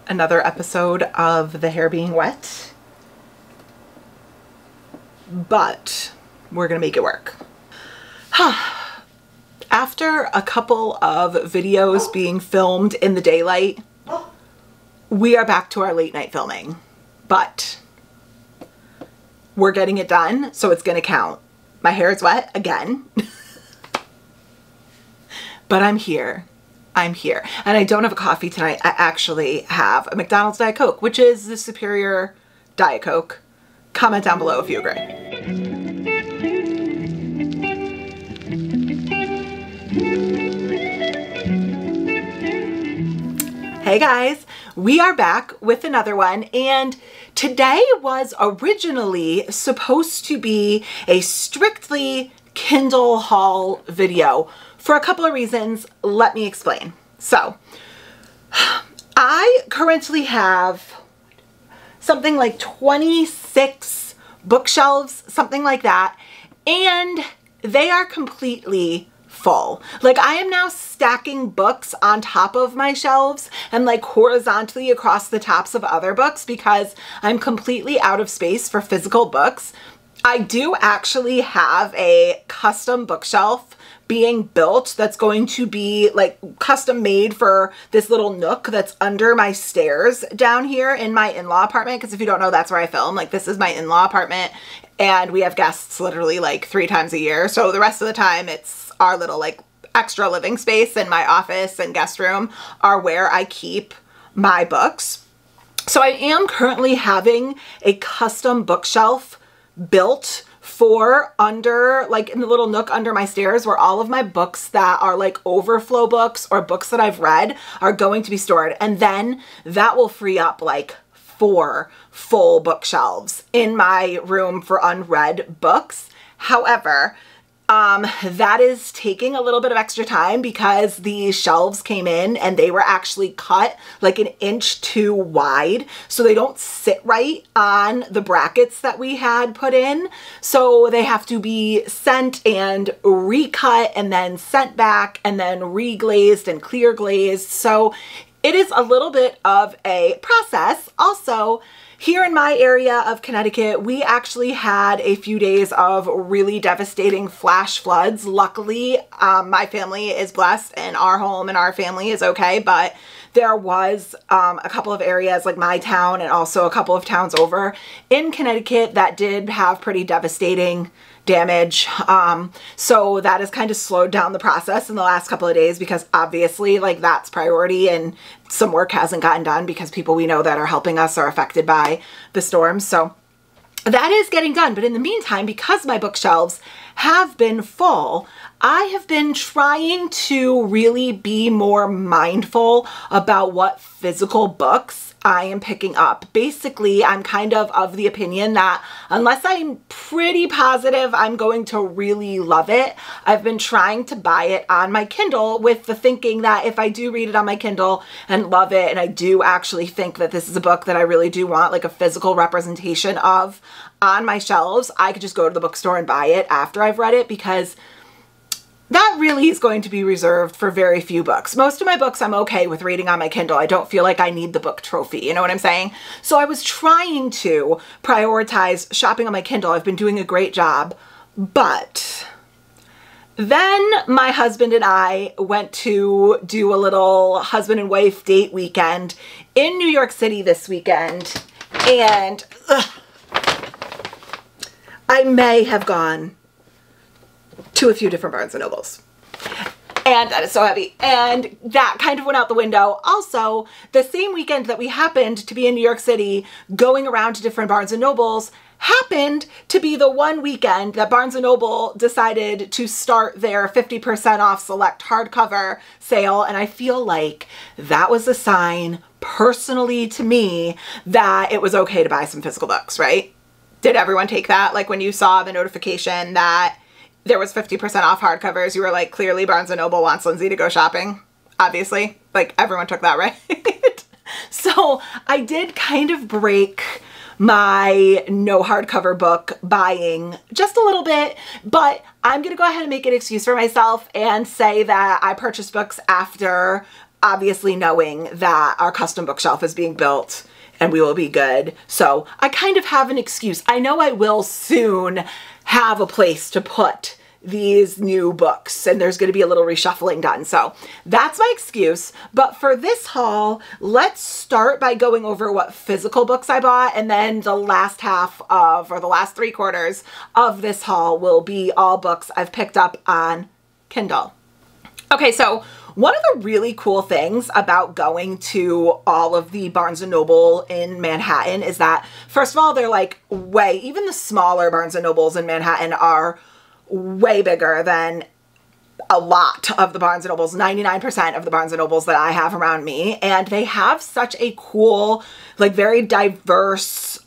another episode of The Hair Being Wet, but we're gonna make it work. After a couple of videos being filmed in the daylight, we are back to our late night filming, but we're getting it done, so it's gonna count. My hair is wet again, but I'm here. I'm here. And I don't have a coffee tonight. I actually have a McDonald's Diet Coke, which is the superior Diet Coke. Comment down below if you agree. Hey guys, we are back with another one, and today was originally supposed to be a strictly Kindle haul video for a couple of reasons. Let me explain. So, I currently have something like 26 bookshelves, something like that, and they are completely full. Like, I am now stacking books on top of my shelves and like horizontally across the tops of other books because I'm completely out of space for physical books. I do actually have a custom bookshelf being built that's going to be like custom made for this little nook that's under my stairs down here in my in-law apartment. Because if you don't know, that's where I film. Like, this is my in-law apartment and we have guests literally like 3 times a year. So the rest of the time it's our little like extra living space, and my office and guest room are where I keep my books. So I am currently having a custom bookshelf built for under, like in the little nook under my stairs where all of my books that are like overflow books or books that I've read are going to be stored. And then that will free up like 4 full bookshelves in my room for unread books. However, that is taking a little bit of extra time because the shelves came in and they were actually cut like 1 inch too wide. So they don't sit right on the brackets that we had put in. So they have to be sent and recut and then sent back and then reglazed and clear glazed. So it is a little bit of a process. Also, here in my area of Connecticut, we actually had a few days of really devastating flash floods. Luckily, my family is blessed and our home and our family is okay, but there was a couple of areas like my town and also a couple of towns over in Connecticut that did have pretty devastating damage. So that has kind of slowed down the process in the last couple of days because obviously like that's priority and some work hasn't gotten done because people we know that are helping us are affected by the storms. So that is getting done. But in the meantime, because my bookshelves have been full, I have been trying to really be more mindful about what physical books I am picking up. Basically, I'm kind of the opinion that unless I'm pretty positive I'm going to really love it, I've been trying to buy it on my Kindle with the thinking that if I do read it on my Kindle and love it, and I do actually think that this is a book that I really do want like a physical representation of on my shelves, I could just go to the bookstore and buy it after I've read it, because that really is going to be reserved for very few books. Most of my books I'm okay with reading on my Kindle. I don't feel like I need the book trophy, you know what I'm saying? So I was trying to prioritize shopping on my Kindle. I've been doing a great job, but then my husband and I went to do a little husband and wife date weekend in New York City this weekend, and I may have gone to a few different Barnes & Nobles. And that is so heavy. And that kind of went out the window. Also, the same weekend that we happened to be in New York City going around to different Barnes & Nobles happened to be the one weekend that Barnes & Noble decided to start their 50% off select hardcover sale. And I feel like that was a sign personally to me that it was okay to buy some physical books, right? Did everyone take that? Like when you saw the notification that there was 50% off hardcovers, you were like, clearly Barnes & Noble wants Lindsay to go shopping. Obviously, like everyone took that, right? So I did kind of break my no hardcover book buying just a little bit, but I'm gonna go ahead and make an excuse for myself and say that I purchased books after obviously knowing that our custom bookshelf is being built and we will be good. So I kind of have an excuse. I know I will soon have a place to put these new books, and there's going to be a little reshuffling done. So that's my excuse. But for this haul, let's start by going over what physical books I bought, and then the last half of, or the last 3/4 of this haul will be all books I've picked up on Kindle. Okay, so one of the really cool things about going to all of the Barnes & Noble in Manhattan is that, first of all, they're like even the smaller Barnes & Nobles in Manhattan are way bigger than a lot of the Barnes & Nobles, 99% of the Barnes & Nobles that I have around me. And they have such a cool, like very diverse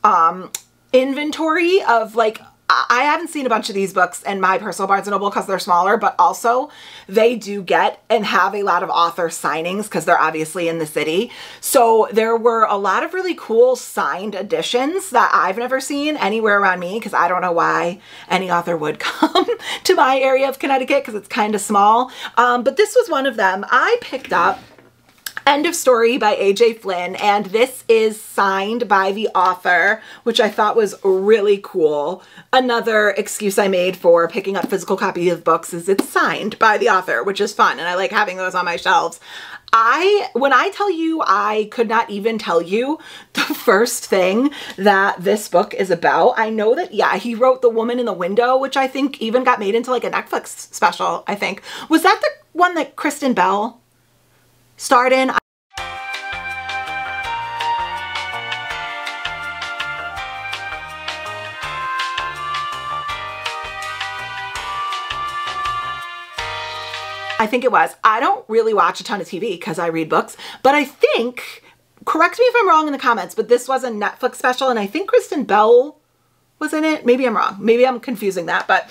inventory of like, I haven't seen a bunch of these books in my personal Barnes & Noble because they're smaller, but also they do get and have a lot of author signings because they're obviously in the city. So there were a lot of really cool signed editions that I've never seen anywhere around me because I don't know why any author would come to my area of Connecticut because it's kind of small. But this was one of them. I picked up End of Story by A.J. Flynn, and this is signed by the author, which I thought was really cool. Another excuse I made for picking up physical copies of books is it's signed by the author, which is fun, and I like having those on my shelves. When I tell you, I could not even tell you the first thing that this book is about. I know that, yeah, he wrote The Woman in the Window, which I think even got made into like a Netflix special, I think. Was that the one that Kristen Bell starred in? I think it was. I don't really watch a ton of TV because I read books, but I think, correct me if I'm wrong in the comments, but this was a Netflix special and I think Kristen Bell was in it. Maybe I'm wrong. Maybe I'm confusing that, but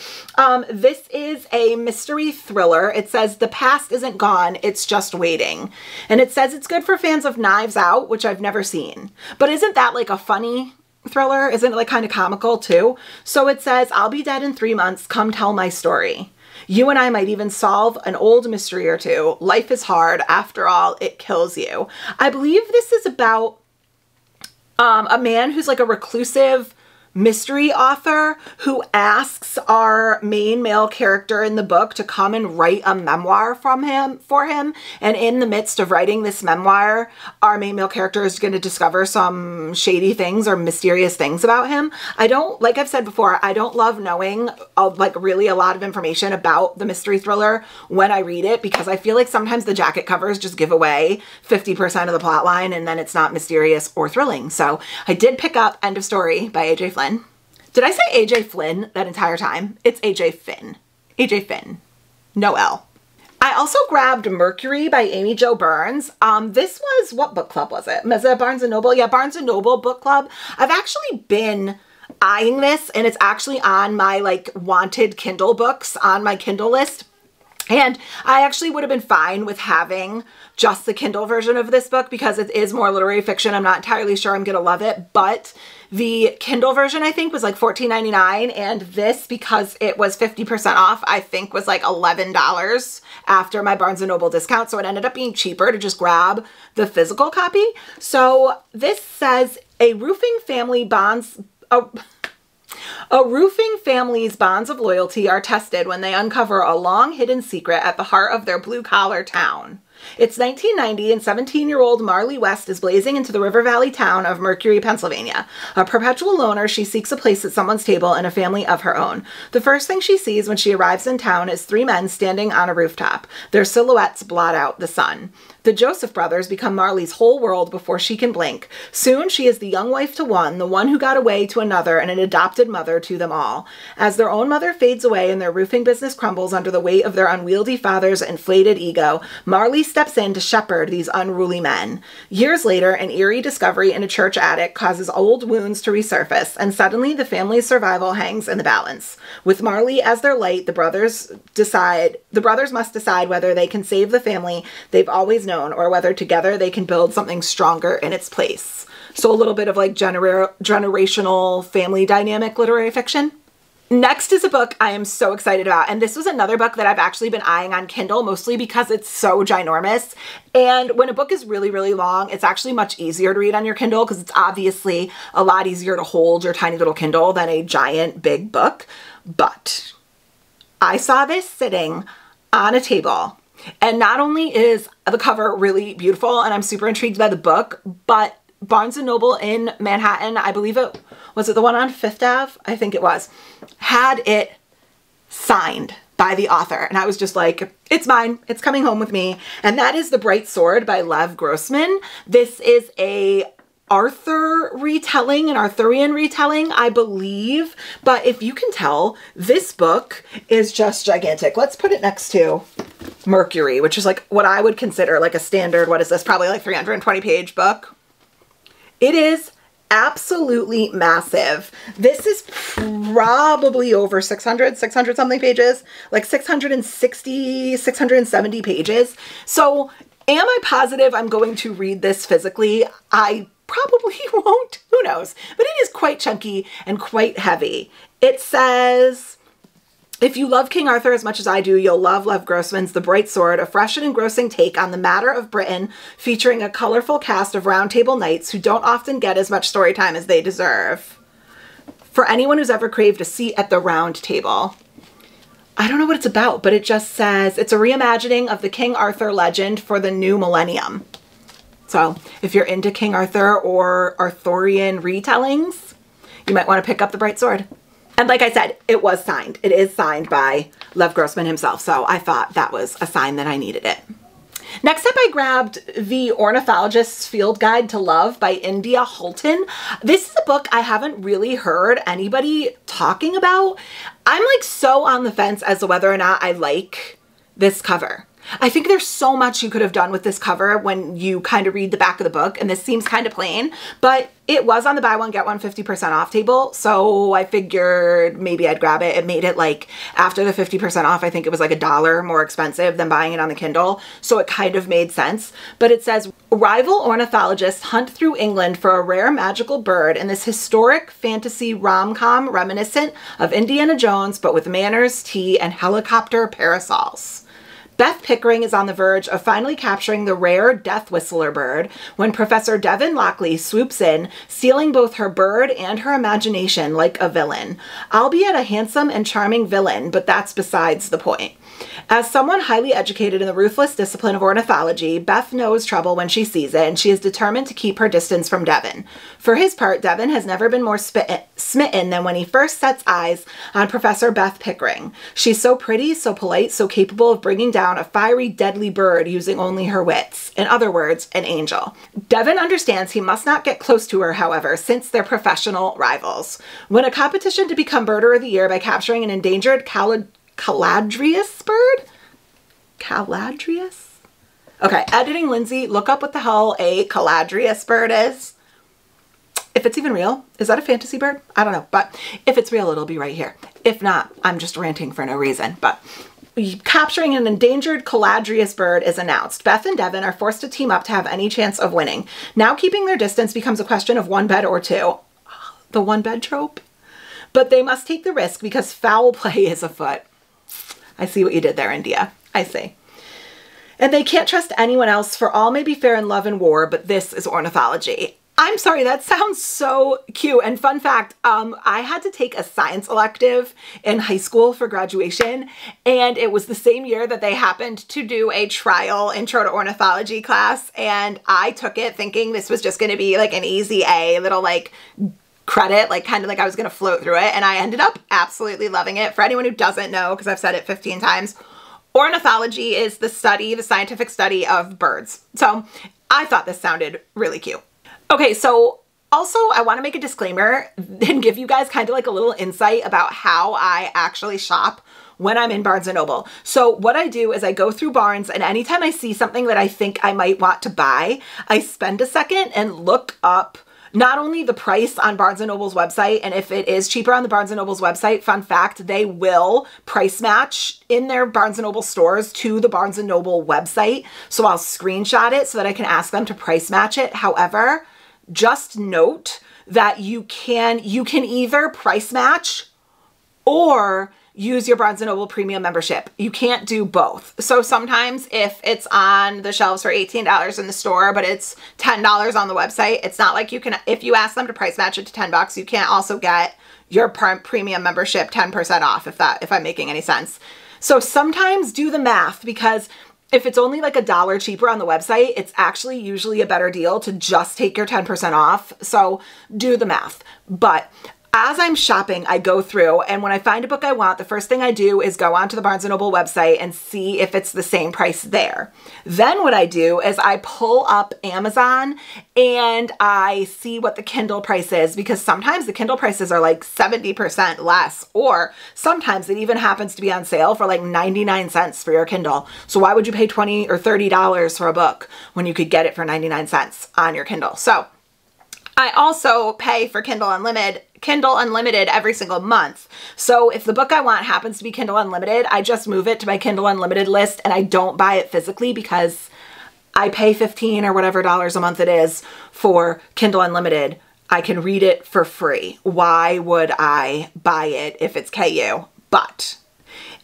this is a mystery thriller. It says the past isn't gone, it's just waiting. And it says it's good for fans of Knives Out, which I've never seen. But isn't that like a funny thriller? Isn't it like kind of comical too? So it says, I'll be dead in 3 months, come tell my story. You and I might even solve an old mystery or two. Life is hard. After all, it kills you. I believe this is about a man who's like a reclusive mystery author who asks our main male character in the book to come and write a memoir for him. And in the midst of writing this memoir, our main male character is going to discover some shady things or mysterious things about him. Like I've said before, I don't love knowing like really a lot of information about the mystery thriller when I read it because I feel like sometimes the jacket covers just give away 50% of the plot line and then it's not mysterious or thrilling. So I did pick up End of Story by A.J. Flynn. Did I say A.J. Flynn that entire time? It's A.J. Finn. A.J. Finn. No L. I also grabbed Mercury by Amy Jo Burns. This was, what book club was it? Was it Barnes & Noble? Yeah, Barnes & Noble book club. I've actually been eyeing this and it's actually on my like wanted Kindle books on my Kindle list. And I actually would have been fine with having just the Kindle version of this book because it is more literary fiction. I'm not entirely sure I'm going to love it, but the Kindle version I think was like $14.99 and this, because it was 50% off, I think was like $11 after my Barnes & Noble discount. So it ended up being cheaper to just grab the physical copy. So this says a roofing family's bonds of loyalty are tested when they uncover a long hidden secret at the heart of their blue-collar town. It's 1990 and 17-year-old Marley West is blazing into the River Valley town of Mercury, Pennsylvania. A perpetual loner, she seeks a place at someone's table and a family of her own. The first thing she sees when she arrives in town is 3 men standing on a rooftop. Their silhouettes blot out the sun. The Joseph brothers become Marley's whole world before she can blink. Soon she is the young wife to one, the one who got away to another, and an adopted mother to them all. As their own mother fades away and their roofing business crumbles under the weight of their unwieldy father's inflated ego, Marley steps in to shepherd these unruly men. Years later, an eerie discovery in a church attic causes old wounds to resurface, and suddenly the family's survival hangs in the balance. With Marley as their light, the brothers must decide whether they can save the family they've always known or whether together they can build something stronger in its place. So a little bit of like generational family dynamic literary fiction. Next is a book I am so excited about, and this was another book that I've actually been eyeing on Kindle, mostly because it's so ginormous. And when a book is really, really long, it's actually much easier to read on your Kindle because it's obviously a lot easier to hold your tiny little Kindle than a giant big book. But I saw this sitting on a table, and not only is the cover really beautiful and I'm super intrigued by the book, but Barnes & Noble in Manhattan, I believe it was the one on Fifth Ave? I think it was, had it signed by the author. And I was just like, it's mine. It's coming home with me. And that is The Bright Sword by Lev Grossman. This is a Arthur retelling, an Arthurian retelling, I believe. But if you can tell, this book is just gigantic. Let's put it next to Mercury, which is like what I would consider like a standard, what is this, probably like 320 page book. It is absolutely massive. This is probably over 600 something pages, like 660, 670 pages. So am I positive I'm going to read this physically? I probably won't. Who knows? But it is quite chunky and quite heavy. It says, if you love King Arthur as much as I do, you'll love Lev Grossman's The Bright Sword, a fresh and engrossing take on the matter of Britain, featuring a colorful cast of roundtable knights who don't often get as much story time as they deserve. For anyone who's ever craved a seat at the round table. I don't know what it's about, but it just says it's a reimagining of the King Arthur legend for the new millennium. So if you're into King Arthur or Arthurian retellings, you might want to pick up The Bright Sword. And like I said, it was signed. It is signed by Lev Grossman himself. So I thought that was a sign that I needed it. Next up, I grabbed The Ornithologist's Field Guide to Love by India Holton. This is a book I haven't really heard anybody talking about. I'm like so on the fence as to whether or not I like this cover. I think there's so much you could have done with this cover when you kind of read the back of the book, and this seems kind of plain, but it was on the buy one, get one 50% off table, so I figured maybe I'd grab it. It made it like, after the 50% off, I think it was like $1 more expensive than buying it on the Kindle, so it kind of made sense. But it says, rival ornithologists hunt through England for a rare magical bird in this historic fantasy rom-com reminiscent of Indiana Jones, but with manners, tea, and helicopter parasols. Beth Pickering is on the verge of finally capturing the rare death whistler bird when Professor Devin Lockley swoops in, stealing both her bird and her imagination like a villain. Albeit a handsome and charming villain, but that's besides the point. As someone highly educated in the ruthless discipline of ornithology, Beth knows trouble when she sees it, and she is determined to keep her distance from Devin. For his part, Devin has never been more smitten than when he first sets eyes on Professor Beth Pickering. She's so pretty, so polite, so capable of bringing down a fiery, deadly bird using only her wits. In other words, an angel. Devin understands he must not get close to her, however, since they're professional rivals. When a competition to become Birder of the Year by capturing an endangered Caladrius bird? Caladrius? Okay, editing Lindsay, look up what the hell a Caladrius bird is. If it's even real. Is that a fantasy bird? I don't know, but if it's real, it'll be right here. If not, I'm just ranting for no reason, but capturing an endangered Caladrius bird is announced. Beth and Devin are forced to team up to have any chance of winning. Now keeping their distance becomes a question of one bed or two. The one bed trope? But they must take the risk because foul play is afoot. I see what you did there, India. I see. And they can't trust anyone else, for all may be fair in love and war, but this is ornithology. I'm sorry, that sounds so cute. And fun fact, I had to take a science elective in high school for graduation, and it was the same year that they happened to do a trial intro to ornithology class, and I took it thinking this was just going to be like an easy A, little like credit, like kind of like I was going to float through it, and I ended up absolutely loving it. For anyone who doesn't know, because I've said it 15 times, ornithology is the study, the scientific study of birds. So I thought this sounded really cute. Okay, so also I want to make a disclaimer and give you guys kind of like a little insight about how I actually shop when I'm in Barnes & Noble. So what I do is I go through Barnes, and anytime I see something that I think I might want to buy, I spend a second and look up not only the price on Barnes & Noble's website, and if it is cheaper on the Barnes & Noble's website, fun fact, they will price match in their Barnes & Noble stores to the Barnes & Noble website. So I'll screenshot it so that I can ask them to price match it. However, just note that you can either price match or use your Barnes & Noble premium membership. You can't do both. So sometimes if it's on the shelves for $18 in the store, but it's $10 on the website, it's not like you can, if you ask them to price match it to $10, you can't also get your premium membership 10% off, if I'm making any sense. So sometimes do the math, because if it's only like $1 cheaper on the website, it's actually usually a better deal to just take your 10% off. So do the math. But as I'm shopping, I go through, and when I find a book I want, the first thing I do is go onto the Barnes & Noble website and see if it's the same price there. Then what I do is I pull up Amazon and I see what the Kindle price is, because sometimes the Kindle prices are like 70% less, or sometimes it even happens to be on sale for like 99 cents for your Kindle. So why would you pay $20 or $30 for a book when you could get it for 99 cents on your Kindle? So I also pay for Kindle Unlimited every single month. So if the book I want happens to be Kindle Unlimited, I just move it to my Kindle Unlimited list and I don't buy it physically, because I pay $15 or whatever dollars a month it is for Kindle Unlimited. I can read it for free. Why would I buy it if it's KU? But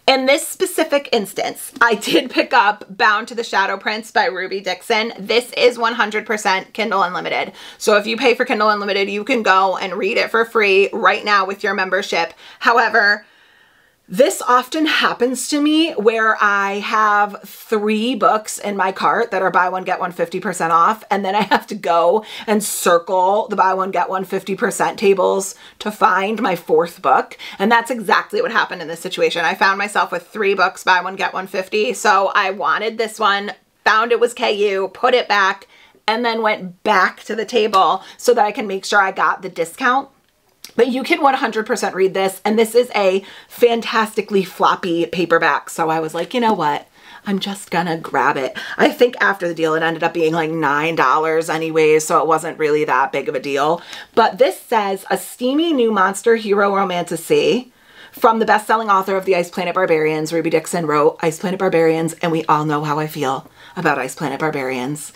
in this specific instance, I did pick up Bound to the Shadow Prince by Ruby Dixon. This is 100% Kindle Unlimited. So if you pay for Kindle Unlimited, you can go and read it for free right now with your membership. However, this often happens to me where I have 3 books in my cart that are buy one, get one 50% off. And then I have to go and circle the buy one, get one 50% tables to find my 4th book. And that's exactly what happened in this situation. I found myself with 3 books, buy one, get one 50. So I wanted this one, found it was KU, put it back, and then went back to the table so that I can make sure I got the discount. But you can 100% read this, and this is a fantastically floppy paperback. So I was like, you know what? I'm just gonna grab it. I think after the deal, it ended up being like $9 anyways, so it wasn't really that big of a deal. But this says, a steamy new monster hero romantasy from the best-selling author of The Ice Planet Barbarians. Ruby Dixon wrote Ice Planet Barbarians, and we all know how I feel about Ice Planet Barbarians.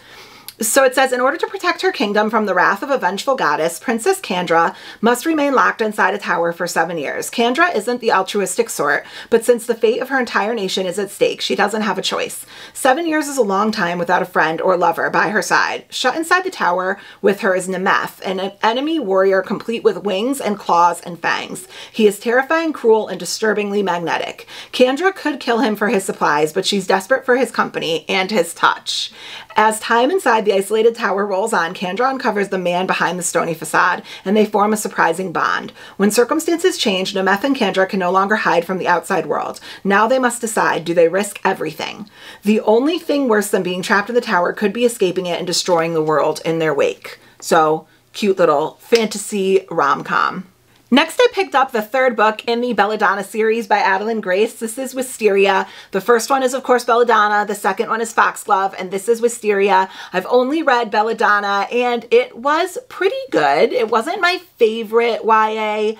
So it says, in order to protect her kingdom from the wrath of a vengeful goddess, Princess Kandra must remain locked inside a tower for 7 years. Kandra isn't the altruistic sort, but since the fate of her entire nation is at stake, she doesn't have a choice. 7 years is a long time without a friend or lover by her side. Shut inside the tower with her is Nemeth, an enemy warrior complete with wings and claws and fangs. He is terrifying, cruel, and disturbingly magnetic. Kandra could kill him for his supplies, but she's desperate for his company and his touch. As time inside the isolated tower rolls on, Kandra uncovers the man behind the stony facade, and they form a surprising bond. When circumstances change, Nemeth and Kandra can no longer hide from the outside world. Now they must decide, do they risk everything? The only thing worse than being trapped in the tower could be escaping it and destroying the world in their wake. So, cute little fantasy rom-com. Next, I picked up the 3rd book in the Belladonna series by Adeline Grace. This is Wisteria. The first one is, of course, Belladonna. The second one is Foxglove, and this is Wisteria. I've only read Belladonna, and it was pretty good. It wasn't my favorite YA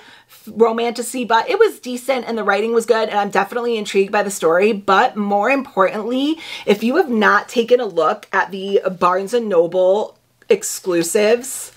romantasy, but it was decent, and the writing was good, and I'm definitely intrigued by the story. But more importantly, if you have not taken a look at the Barnes & Noble exclusives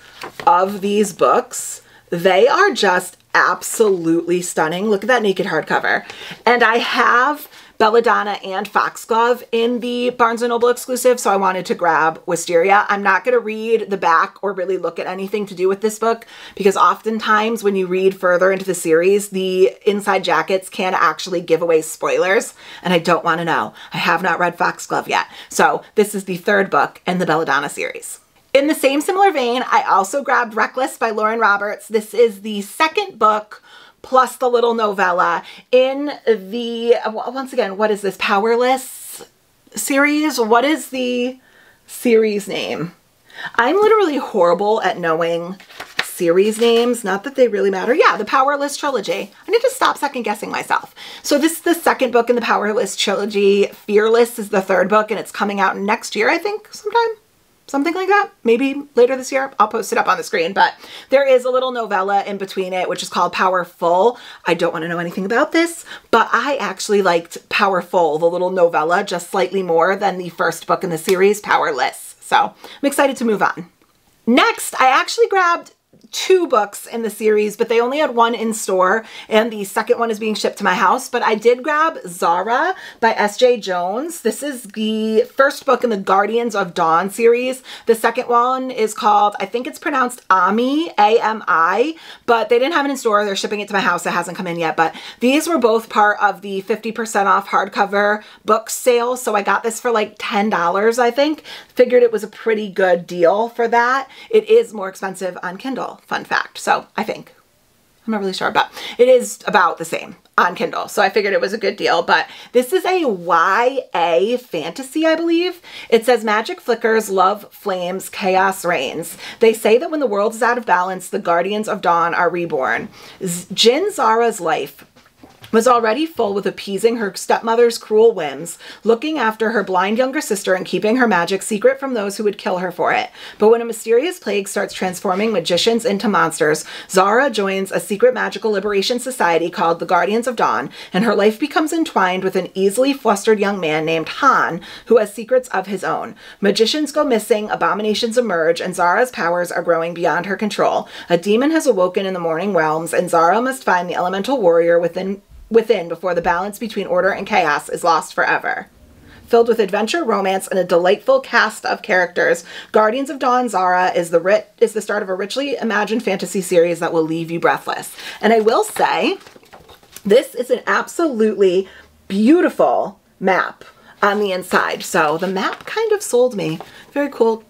of these books, they are just absolutely stunning. Look at that naked hardcover. And I have Belladonna and Foxglove in the Barnes & Noble exclusive, so I wanted to grab Wisteria. I'm not going to read the back or really look at anything to do with this book, because oftentimes when you read further into the series, the inside jackets can actually give away spoilers, and I don't want to know. I have not read Foxglove yet. So this is the 3rd book in the Belladonna series. In the same similar vein, I also grabbed Reckless by Lauren Roberts. This is the 2nd book plus the little novella in the, once again, what is this, Powerless series? What is the series name? I'm literally horrible at knowing series names, not that they really matter. Yeah, the Powerless Trilogy. I need to stop second guessing myself. So this is the 2nd book in the Powerless Trilogy. Fearless is the 3rd book, and it's coming out next year, I think, sometime. Something like that, maybe later this year. I'll post it up on the screen, but there is a little novella in between it, which is called Powerful. I don't want to know anything about this, but I actually liked Powerful, the little novella, just slightly more than the 1st book in the series, Powerless. So I'm excited to move on. Next, I actually grabbed 2 books in the series, but they only had 1 in store, and the second one is being shipped to my house. But I did grab Zara by S.J. Jones. This is the first book in the Guardians of Dawn series. The second one is called, I think it's pronounced Ami, A-M-I, but they didn't have it in store. They're shipping it to my house. It hasn't come in yet, but these were both part of the 50% off hardcover book sale. So I got this for like $10, I think. Figured it was a pretty good deal for that. It is more expensive on Kindle, fun fact. So I think, I'm not really sure, but it is about the same on Kindle. So I figured it was a good deal, but this is a YA fantasy, I believe. It says magic flickers, love flames, chaos reigns. They say that when the world is out of balance, the Guardians of Dawn are reborn. Jin Zara's life was already full with appeasing her stepmother's cruel whims, looking after her blind younger sister and keeping her magic secret from those who would kill her for it. But when a mysterious plague starts transforming magicians into monsters, Zara joins a secret magical liberation society called the Guardians of Dawn, and her life becomes entwined with an easily flustered young man named Han, who has secrets of his own. Magicians go missing, abominations emerge, and Zara's powers are growing beyond her control. A demon has awoken in the morning realms, and Zara must find the elemental warrior within before the balance between order and chaos is lost forever. Filled with adventure, romance, and a delightful cast of characters, Guardians of Dawn Zara is the start of a richly imagined fantasy series that will leave you breathless. And I will say, this is an absolutely beautiful map on the inside. So the map kind of sold me. Very cool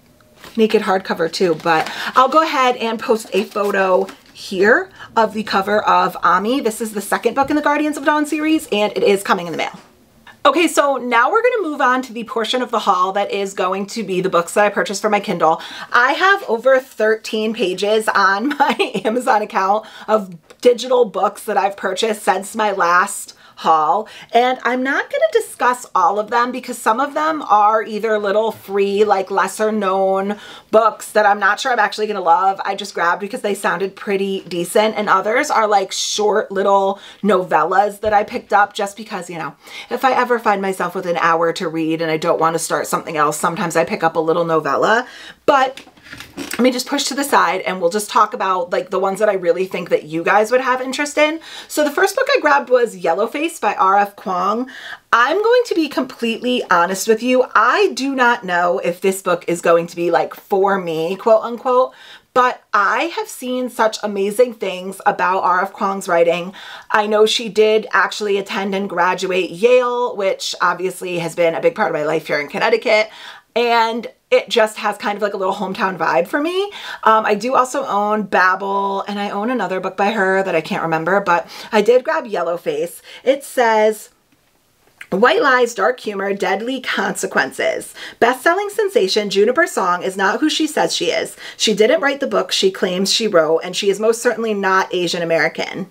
naked hardcover too, but I'll go ahead and post a photo here of the cover of Ami. This is the second book in the Guardians of Dawn series, and it is coming in the mail. Okay, so now we're going to move on to the portion of the haul that is going to be the books that I purchased for my Kindle. I have over 13 pages on my Amazon account of digital books that I've purchased since my last haul, and I'm not going to discuss all of them because some of them are either little free, like lesser known books that I'm not sure I'm actually going to love. I just grabbed because they sounded pretty decent, and others are like short little novellas that I picked up just because, you know, if I ever find myself with an hour to read and I don't want to start something else, sometimes I pick up a little novella. But let me just push to the side and we'll just talk about like the ones that I really think that you guys would have interest in. So the first book I grabbed was Yellowface by R.F. Kuang. I'm going to be completely honest with you. I do not know if this book is going to be like for me, quote unquote, but I have seen such amazing things about R.F. Kuang's writing. I know she did actually attend and graduate Yale, which obviously has been a big part of my life here in Connecticut. And it just has kind of like a little hometown vibe for me. I do also own Babel, and I own another book by her that I can't remember, but I did grab Yellowface. It says, white lies, dark humor, deadly consequences. Best-selling sensation Juniper Song is not who she says she is. She didn't write the book she claims she wrote, and she is most certainly not Asian American.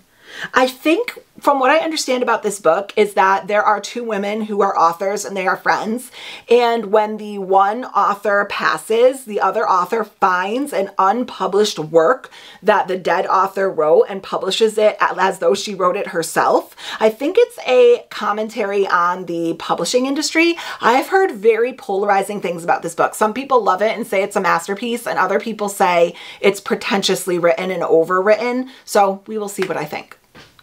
I think from what I understand about this book is that there are 2 women who are authors and they are friends. And when the one author passes, the other author finds an unpublished work that the dead author wrote and publishes it as though she wrote it herself. I think it's a commentary on the publishing industry. I've heard very polarizing things about this book. Some people love it and say it's a masterpiece, and other people say it's pretentiously written and overwritten. So we will see what I think.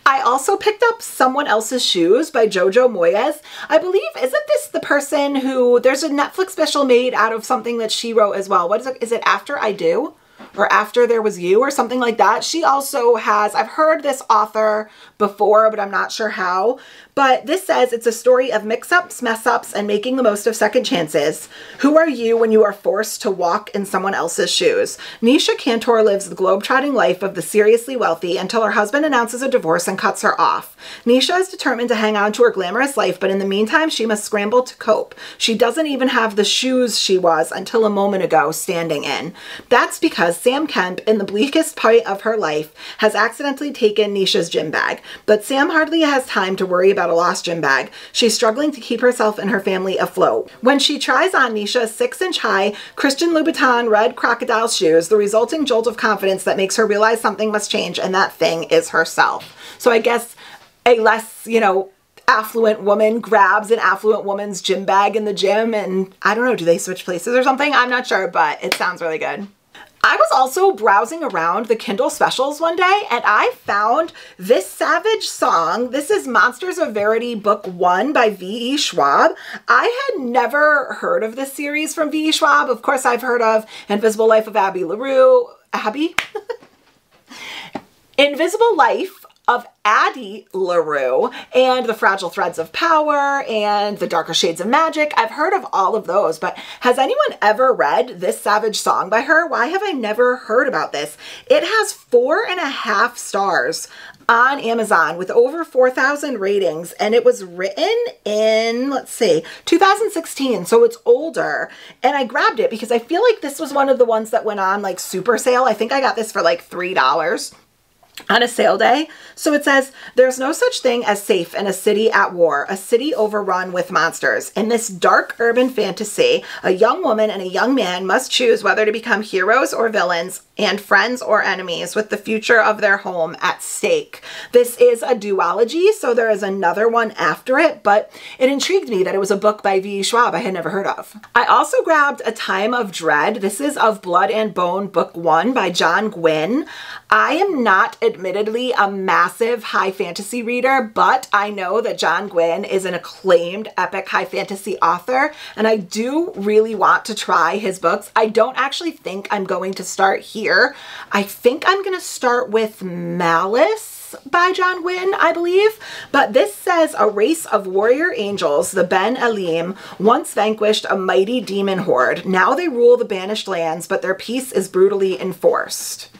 I also picked up Someone Else's Shoes by Jojo Moyes. I believe, isn't this the person who, there's a Netflix special made out of something that she wrote as well. What is it? Is it After I Do? Or After There Was You or something like that. She also has, I've heard this author before, but I'm not sure how. But this says it's a story of mix-ups, mess-ups, and making the most of second chances. Who are you when you are forced to walk in someone else's shoes? Nisha Cantor lives the globe-trotting life of the seriously wealthy until her husband announces a divorce and cuts her off. Nisha is determined to hang on to her glamorous life, but in the meantime, she must scramble to cope. She doesn't even have the shoes she was until a moment ago standing in. That's because Sam Kemp, in the bleakest point of her life, has accidentally taken Nisha's gym bag. But Sam hardly has time to worry about a lost gym bag. She's struggling to keep herself and her family afloat. When she tries on Nisha's 6-inch high Christian Louboutin red crocodile shoes, the resulting jolt of confidence that makes her realize something must change, and that thing is herself. So I guess a less, you know, affluent woman grabs an affluent woman's gym bag in the gym, and I don't know, do they switch places or something? I'm not sure, but it sounds really good. I was also browsing around the Kindle specials one day and I found this Savage Song. This is Monsters of Verity Book 1 by V.E. Schwab. I had never heard of this series from V.E. Schwab. Of course, I've heard of Invisible Life of Abby LaRue. Abby? Invisible Life of Addie LaRue and The Fragile Threads of Power and The Darker Shades of Magic. I've heard of all of those, but has anyone ever read this Savage Song by her? Why have I never heard about this? It has 4.5 stars on Amazon with over 4,000 ratings, and it was written in, let's see, 2016, so it's older. And I grabbed it because I feel like this was one of the ones that went on like super sale. I think I got this for like $3 on a sale day. So it says, there's no such thing as safe in a city at war, a city overrun with monsters. In this dark urban fantasy, a young woman and a young man must choose whether to become heroes or villains and friends or enemies with the future of their home at stake. This is a duology, so there is another one after it, but it intrigued me that it was a book by V.E. Schwab I had never heard of. I also grabbed A Time of Dread. This is Of Blood and Bone Book 1 by John Gwynne. I am not admittedly a massive high fantasy reader, but I know that John Gwynne is an acclaimed epic high fantasy author, and I do really want to try his books. I don't actually think I'm going to start here. I think I'm going to start with Malice by John Gwynne, I believe. But this says a race of warrior angels, the Ben Elim, once vanquished a mighty demon horde. Now they rule the banished lands, but their peace is brutally enforced.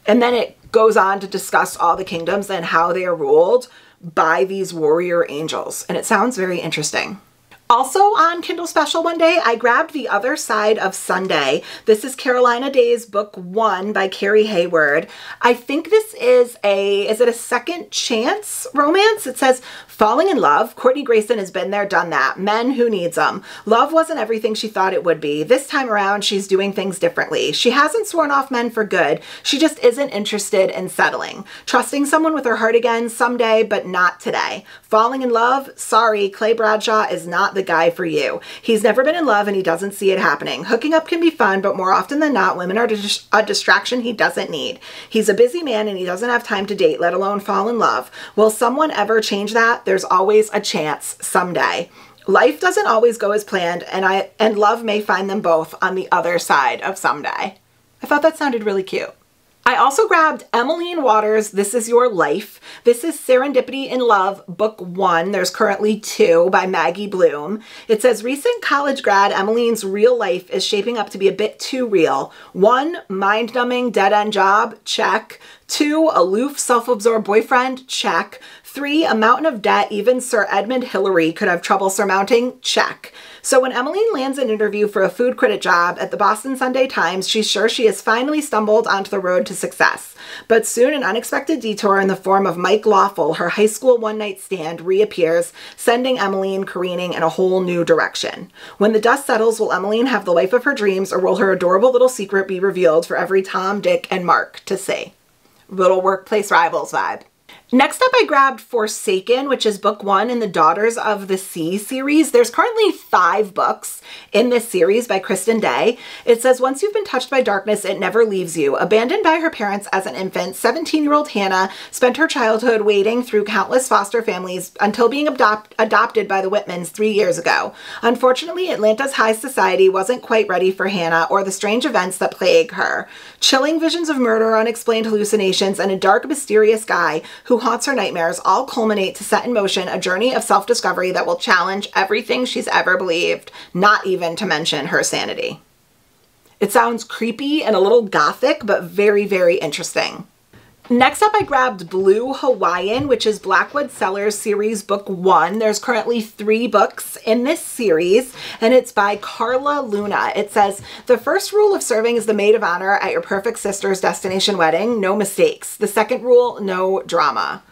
And then it goes on to discuss all the kingdoms and how they are ruled by these warrior angels. And it sounds very interesting. Also on Kindle Special one day, I grabbed The Other Side of Sunday. This is Carolina Day's Book 1 by Carrie Hayward. I think this is is it a second chance romance? It says, falling in love. Courtney Grayson has been there, done that. Men, who needs them? Love wasn't everything she thought it would be. This time around, she's doing things differently. She hasn't sworn off men for good. She just isn't interested in settling. Trusting someone with her heart again someday, but not today. Falling in love? Sorry, Clay Bradshaw is not the guy for you. He's never been in love and he doesn't see it happening. Hooking up can be fun, but more often than not, women are a distraction he doesn't need. He's a busy man and he doesn't have time to date, let alone fall in love. Will someone ever change that? There's always a chance someday. Life doesn't always go as planned, and love may find them both on the other side of someday. I thought that sounded really cute. I also grabbed Emmeline Waters' This Is Your Life. This is Serendipity in Love, Book 1. There's currently 2 by Maggie Bloom. It says, recent college grad Emmeline's real life is shaping up to be a bit too real. 1, mind-numbing dead-end job, check. 2, aloof, self-absorbed boyfriend, check. 3, a mountain of debt even Sir Edmund Hillary could have trouble surmounting, check. So when Emmeline lands an interview for a food critic job at the Boston Sunday Times, she's sure she has finally stumbled onto the road to success. But soon an unexpected detour in the form of Mike Lawful, her high school one-night stand, reappears, sending Emmeline careening in a whole new direction. When the dust settles, will Emmeline have the life of her dreams, or will her adorable little secret be revealed for every Tom, Dick, and Mark to see? Little workplace rivals vibe. Next up, I grabbed Forsaken, which is Book 1 in the Daughters of the Sea series. There's currently 5 books in this series by Kristen Day. It says, once you've been touched by darkness, it never leaves you. Abandoned by her parents as an infant, 17-year-old Hannah spent her childhood wading through countless foster families until being adopted by the Whitmans 3 years ago. Unfortunately, Atlanta's high society wasn't quite ready for Hannah or the strange events that plague her. Chilling visions of murder, unexplained hallucinations, and a dark, mysterious guy who haunts her nightmares all culminate to set in motion a journey of self-discovery that will challenge everything she's ever believed, not even to mention her sanity. It sounds creepy and a little gothic, but very, very interesting. Next up, I grabbed Blue Hawaiian, which is Blackwood Sellers series Book 1. There's currently 3 books in this series, and it's by Carla Luna. It says, the first rule of serving as the maid of honor at your perfect sister's destination wedding, no mistakes. The second rule, no drama.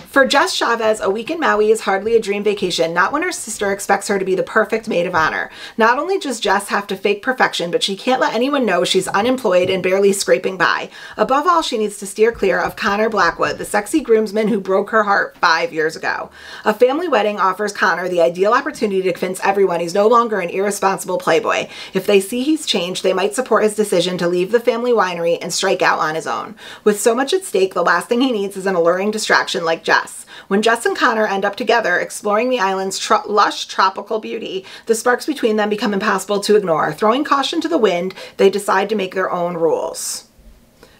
For Jess Chavez, a week in Maui is hardly a dream vacation, not when her sister expects her to be the perfect maid of honor. Not only does Jess have to fake perfection, but she can't let anyone know she's unemployed and barely scraping by. Above all, she needs to steer clear of Connor Blackwood, the sexy groomsman who broke her heart 5 years ago. A family wedding offers Connor the ideal opportunity to convince everyone he's no longer an irresponsible playboy. If they see he's changed, they might support his decision to leave the family winery and strike out on his own. With so much at stake, the last thing he needs is an alluring distraction like Jess. When Jess and Connor end up together, exploring the island's lush tropical beauty, the sparks between them become impossible to ignore. Throwing caution to the wind, they decide to make their own rules.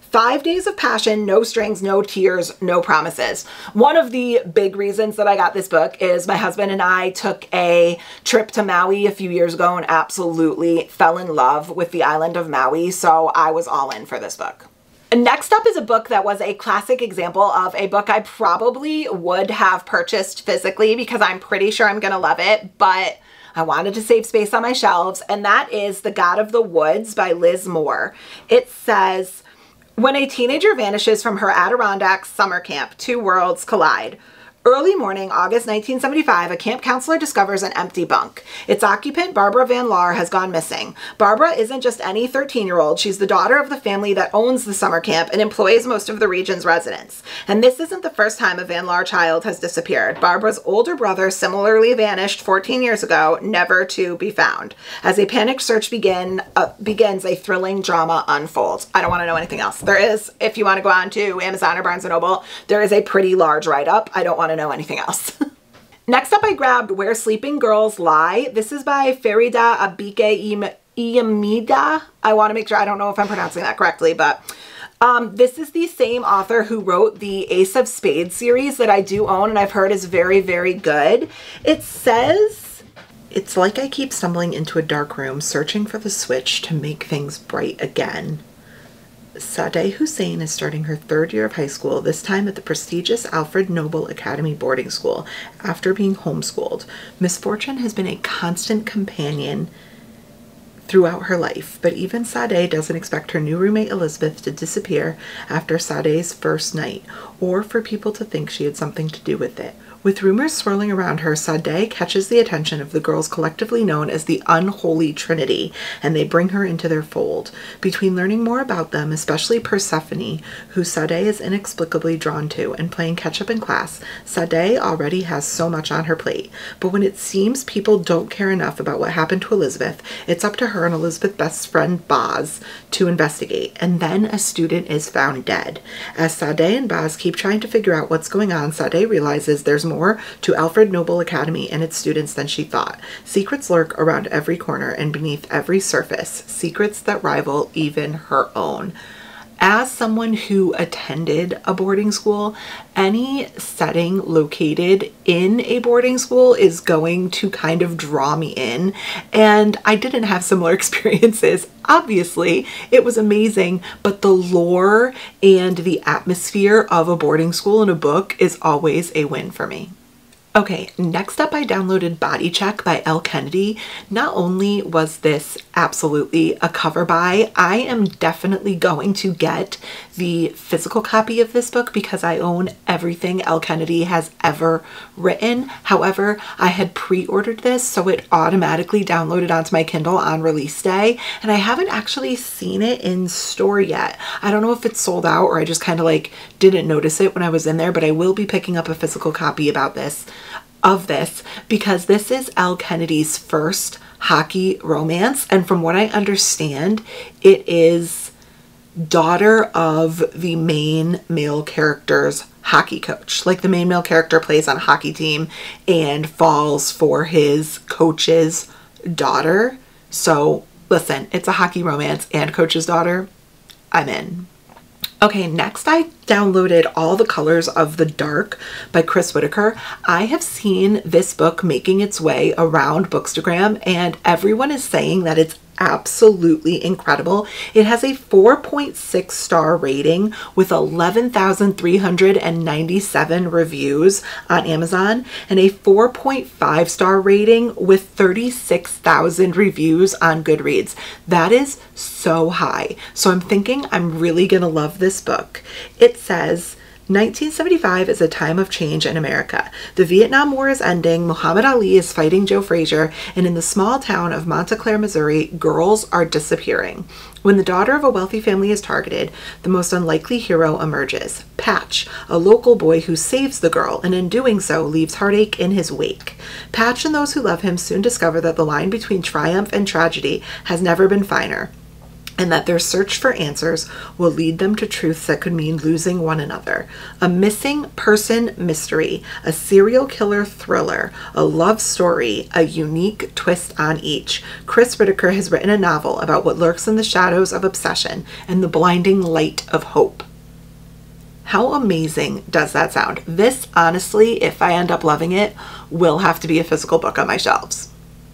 5 days of passion, no strings, no tears, no promises. One of the big reasons that I got this book is my husband and I took a trip to Maui a few years ago and absolutely fell in love with the island of Maui, so I was all in for this book. Next up is a book that was a classic example of a book I probably would have purchased physically because I'm pretty sure I'm going to love it, but I wanted to save space on my shelves, and that is The God of the Woods by Liz Moore. It says, when a teenager vanishes from her Adirondack summer camp, two worlds collide. Early morning, August 1975, a camp counselor discovers an empty bunk. Its occupant, Barbara Van Laar, has gone missing. Barbara isn't just any 13-year-old. She's the daughter of the family that owns the summer camp and employs most of the region's residents. And this isn't the first time a Van Laar child has disappeared. Barbara's older brother similarly vanished 14 years ago, never to be found. As a panicked search begins, a thrilling drama unfolds. I don't want to know anything else. There is, if you want to go on to Amazon or Barnes & Noble, there is a pretty large write-up. I don't want to know anything else. Next up, I grabbed Where Sleeping Girls Lie. This is by Farida Abike Iyamida. I want to make sure, I don't know if I'm pronouncing that correctly, but this is the same author who wrote the Ace of Spades series that I do own and I've heard is very, very good. It says, it's like I keep stumbling into a dark room, searching for the switch to make things bright again. Sadeh Hussein is starting her 3rd year of high school, this time at the prestigious Alfred Nobel Academy boarding school, after being homeschooled. Misfortune has been a constant companion throughout her life, but even Sadeh doesn't expect her new roommate Elizabeth to disappear after Sadeh's first night, or for people to think she had something to do with it. With rumors swirling around her, Sadeh catches the attention of the girls collectively known as the Unholy Trinity, and they bring her into their fold. Between learning more about them, especially Persephone, who Sadeh is inexplicably drawn to, and playing catch-up in class, Sadeh already has so much on her plate. But when it seems people don't care enough about what happened to Elizabeth, it's up to her and Elizabeth's best friend, Boz, to investigate. And then a student is found dead. As Sadeh and Boz keep trying to figure out what's going on, Sadeh realizes there's more to Alfred Nobel Academy and its students than she thought. Secrets lurk around every corner and beneath every surface, secrets that rival even her own. As someone who attended a boarding school, any setting located in a boarding school is going to kind of draw me in, and I didn't have similar experiences. Obviously, it was amazing, but the lore and the atmosphere of a boarding school in a book is always a win for me. Okay, next up I downloaded Body Check by Elle Kennedy. Not only was this absolutely a cover buy, I am definitely going to get the physical copy of this book because I own everything Elle Kennedy has ever written. However, I had pre-ordered this, so it automatically downloaded onto my Kindle on release day, and I haven't actually seen it in store yet. I don't know if it's sold out or I just kind of like didn't notice it when I was in there, but I will be picking up a physical copy of this because this is Elle Kennedy's first hockey romance, and from what I understand, it is daughter of the main male character's hockey coach. Like the main male character plays on a hockey team and falls for his coach's daughter. So listen, it's a hockey romance and coach's daughter. I'm in. Okay, next I downloaded All the Colors of the Dark by Chris Whitaker. I have seen this book making its way around Bookstagram and everyone is saying that it's absolutely incredible. It has a 4.6 star rating with 11,397 reviews on Amazon and a 4.5 star rating with 36,000 reviews on Goodreads. That is so high. So I'm thinking I'm really gonna love this book. It says, 1975 is a time of change in America. The Vietnam War is ending, Muhammad Ali is fighting Joe Frazier, and in the small town of Montclair, Missouri, girls are disappearing. When the daughter of a wealthy family is targeted, the most unlikely hero emerges, Patch, a local boy who saves the girl, and in doing so leaves heartache in his wake. Patch and those who love him soon discover that the line between triumph and tragedy has never been finer, and that their search for answers will lead them to truths that could mean losing one another. A missing person mystery, a serial killer thriller, a love story, a unique twist on each. Chris Whitaker has written a novel about what lurks in the shadows of obsession and the blinding light of hope. How amazing does that sound? This, honestly, if I end up loving it, will have to be a physical book on my shelves.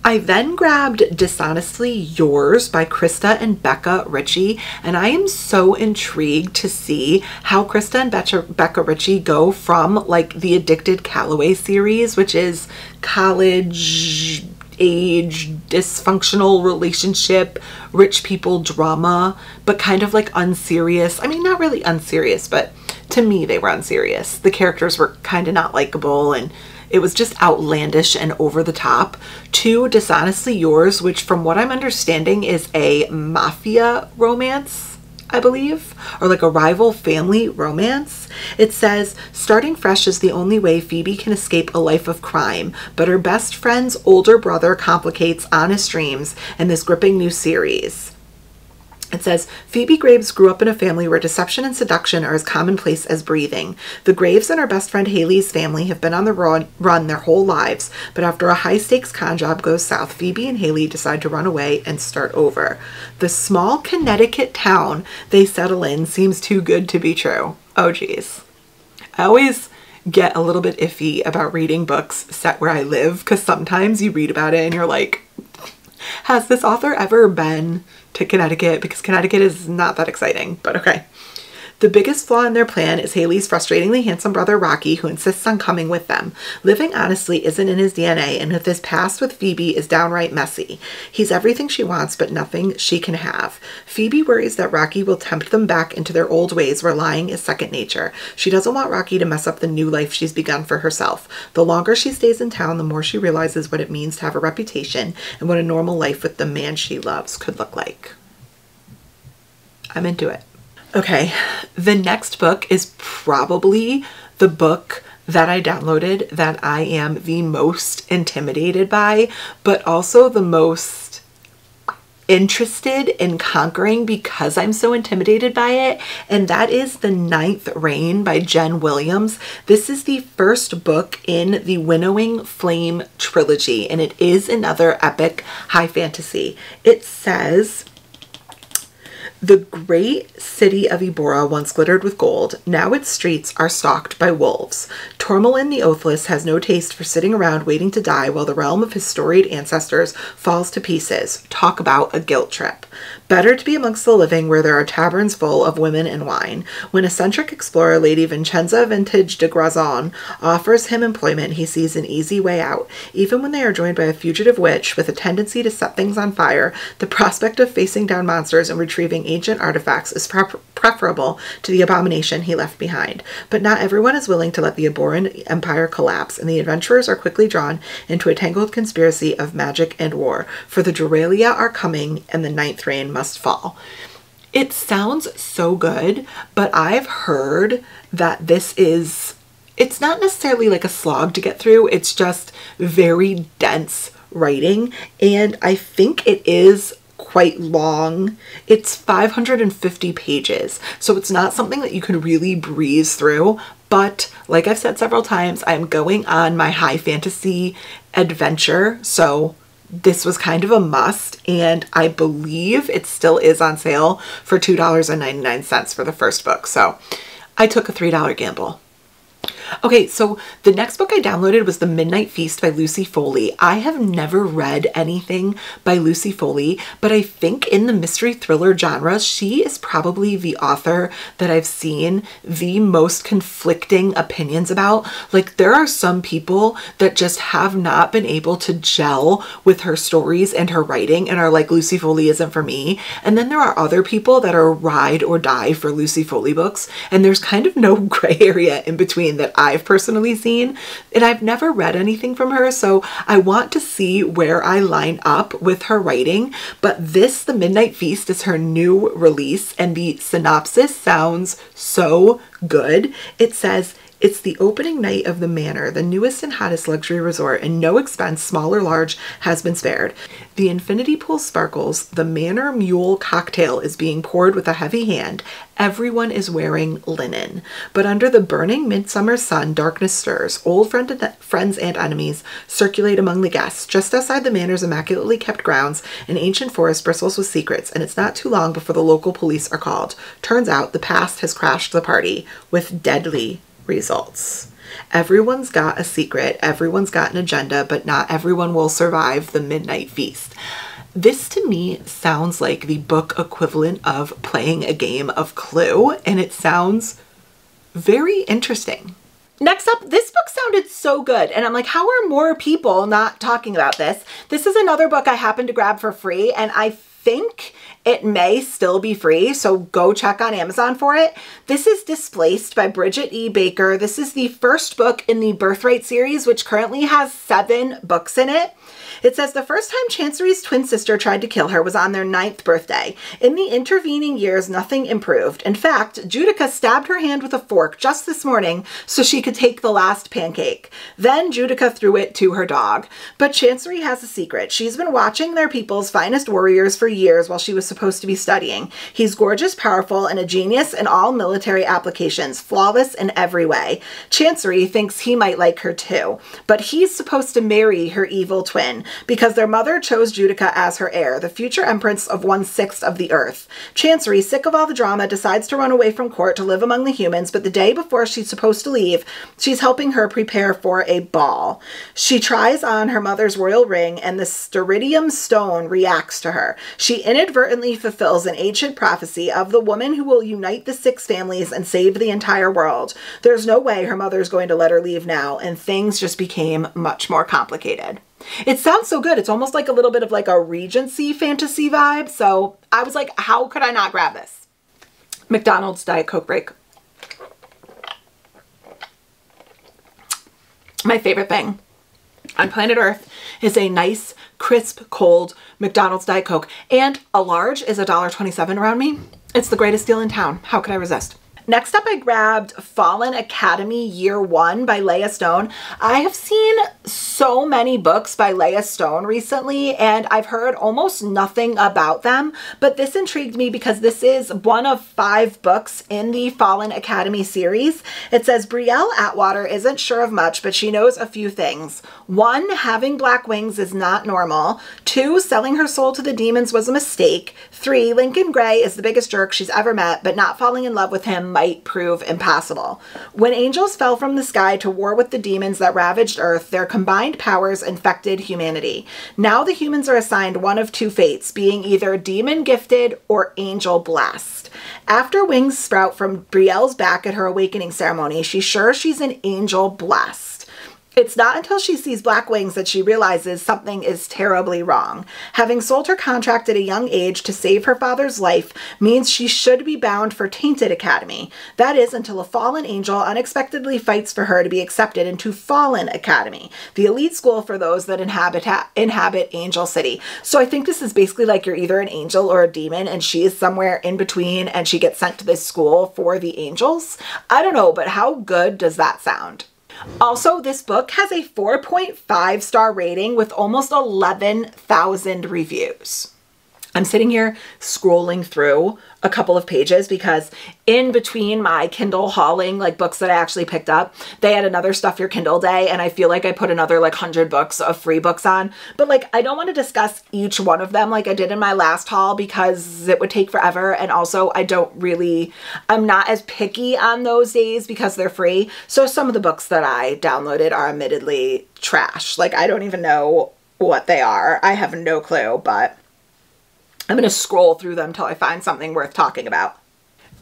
I then grabbed Dishonestly Yours by Krista and Becca Ritchie, and I am so intrigued to see how Krista and Becca Ritchie go from like the Addicted Calloway series, which is college age dysfunctional relationship, rich people drama, but kind of like unserious. I mean, not really unserious, but to me they were unserious. The characters were kind of not likable, and it was just outlandish and over the top, to Dishonestly Yours, which from what I'm understanding is a mafia romance, I believe, or like a rival family romance. It says, starting fresh is the only way Phoebe can escape a life of crime, but her best friend's older brother complicates honest dreams in this gripping new series. It says, Phoebe Graves grew up in a family where deception and seduction are as commonplace as breathing. The Graves and her best friend Haley's family have been on the run their whole lives, but after a high-stakes con job goes south, Phoebe and Haley decide to run away and start over. The small Connecticut town they settle in seems too good to be true. Oh, geez. I always get a little bit iffy about reading books set where I live, because sometimes you read about it and you're like, has this author ever been to Connecticut? Because Connecticut is not that exciting, but okay. The biggest flaw in their plan is Haley's frustratingly handsome brother Rocky, who insists on coming with them. Living honestly isn't in his DNA, and his past with Phoebe is downright messy. He's everything she wants, but nothing she can have. Phoebe worries that Rocky will tempt them back into their old ways where lying is second nature. She doesn't want Rocky to mess up the new life she's begun for herself. The longer she stays in town, the more she realizes what it means to have a reputation and what a normal life with the man she loves could look like. I'm into it. Okay, the next book is probably the book that I downloaded that I am the most intimidated by, but also the most interested in conquering because I'm so intimidated by it, and that is The Ninth Reign by Jen Williams. This is the first book in the Winnowing Flame trilogy, and it is another epic high fantasy. It says, the great city of Ebora once glittered with gold. Now its streets are stalked by wolves. Tormalin the Oathless has no taste for sitting around waiting to die while the realm of his storied ancestors falls to pieces. Talk about a guilt trip. Better to be amongst the living where there are taverns full of women and wine. When eccentric explorer Lady Vincenza Vintage de Grazon offers him employment, he sees an easy way out. Even when they are joined by a fugitive witch with a tendency to set things on fire, the prospect of facing down monsters and retrieving ancient artifacts is preferable to the abomination he left behind. But not everyone is willing to let the Eboran Empire collapse, and the adventurers are quickly drawn into a tangled conspiracy of magic and war. For the Duralia are coming, and the Ninth Reign must fall. It sounds so good, but I've heard that it's not necessarily like a slog to get through, it's just very dense writing, and I think it is quite long. It's 550 pages, so it's not something that you can really breeze through, but like I've said several times, I'm going on my high fantasy adventure, so this was kind of a must, and I believe it still is on sale for $2.99 for the first book, so I took a $3 gamble. Okay, so the next book I downloaded was The Midnight Feast by Lucy Foley. I have never read anything by Lucy Foley, but I think in the mystery thriller genre, she is probably the author that I've seen the most conflicting opinions about. Like, there are some people that just have not been able to gel with her stories and her writing and are like, Lucy Foley isn't for me. And then there are other people that are ride or die for Lucy Foley books, and there's kind of no gray area in between that I've personally seen, and I've never read anything from her, so I want to see where I line up with her writing. But this, The Midnight Feast, is her new release, and the synopsis sounds so good. It says, "It's the opening night of the Manor, the newest and hottest luxury resort, and no expense, small or large, has been spared. The infinity pool sparkles, the Manor Mule cocktail is being poured with a heavy hand. Everyone is wearing linen. But under the burning midsummer sun, darkness stirs. Old friends and enemies circulate among the guests. Just outside the Manor's immaculately kept grounds, an ancient forest bristles with secrets, and it's not too long before the local police are called. Turns out the past has crashed the party with deadly results. Everyone's got a secret, everyone's got an agenda, but not everyone will survive the midnight feast." This to me sounds like the book equivalent of playing a game of Clue, and it sounds very interesting. Next up, this book sounded so good, and I'm like, how are more people not talking about this? This is another book I happened to grab for free, and I think it may still be free, so go check on Amazon for it. This is Displaced by Bridget E. Baker. This is the first book in the Birthright series, which currently has 7 books in it. It says, the first time Chancery's twin sister tried to kill her was on their 9th birthday. In the intervening years, nothing improved. In fact, Judica stabbed her hand with a fork just this morning so she could take the last pancake. Then Judica threw it to her dog. But Chancery has a secret. She's been watching their people's finest warriors for years while she was supposed to be studying. He's gorgeous, powerful, and a genius in all military applications, flawless in every way. Chancery thinks he might like her too, but he's supposed to marry her evil twin because their mother chose Judica as her heir, the future empress of 1/6 of the earth. Chancery, sick of all the drama, decides to run away from court to live among the humans, but the day before she's supposed to leave, she's helping her prepare for a ball. She tries on her mother's royal ring, and the Steritium stone reacts to her. She inadvertently fulfills an ancient prophecy of the woman who will unite the 6 families and save the entire world. There's no way her mother's going to let her leave now, and things just became much more complicated. It sounds so good. It's almost like a little bit of like a Regency fantasy vibe. So I was like, how could I not grab this? McDonald's Diet Coke break. My favorite thing on planet Earth is a nice, crisp, cold McDonald's Diet Coke. And a large is $1.27 around me. It's the greatest deal in town. How could I resist? Next up, I grabbed Fallen Academy Year 1 by Leah Stone. I have seen so many books by Leah Stone recently, and I've heard almost nothing about them, but this intrigued me because this is one of 5 books in the Fallen Academy series. It says, Brielle Atwater isn't sure of much, but she knows a few things. 1, having black wings is not normal. 2, selling her soul to the demons was a mistake. 3, Lincoln Gray is the biggest jerk she's ever met, but not falling in love with him might prove impossible. When angels fell from the sky to war with the demons that ravaged Earth, their combined powers infected humanity. Now the humans are assigned one of 2 fates, being either demon gifted or angel blessed. After wings sprout from Brielle's back at her awakening ceremony, she's sure she's an angel blessed. It's not until she sees black wings that she realizes something is terribly wrong. Having sold her contract at a young age to save her father's life means she should be bound for Tainted Academy. That is, until a fallen angel unexpectedly fights for her to be accepted into Fallen Academy, the elite school for those that inhabit Angel City. So I think this is basically like you're either an angel or a demon, and she is somewhere in between, and she gets sent to this school for the angels. I don't know, but how good does that sound? Also, this book has a 4.5 star rating with almost 11,000 reviews. I'm sitting here scrolling through a couple of pages because in between my Kindle hauling, like books that I actually picked up, they had another Stuff Your Kindle day, and I feel like I put another like 100 books of free books on. But like, I don't want to discuss each one of them like I did in my last haul because it would take forever. And also I'm not as picky on those days because they're free. So some of the books that I downloaded are admittedly trash. Like, I don't even know what they are. I have no clue, but I'm going to scroll through them till I find something worth talking about.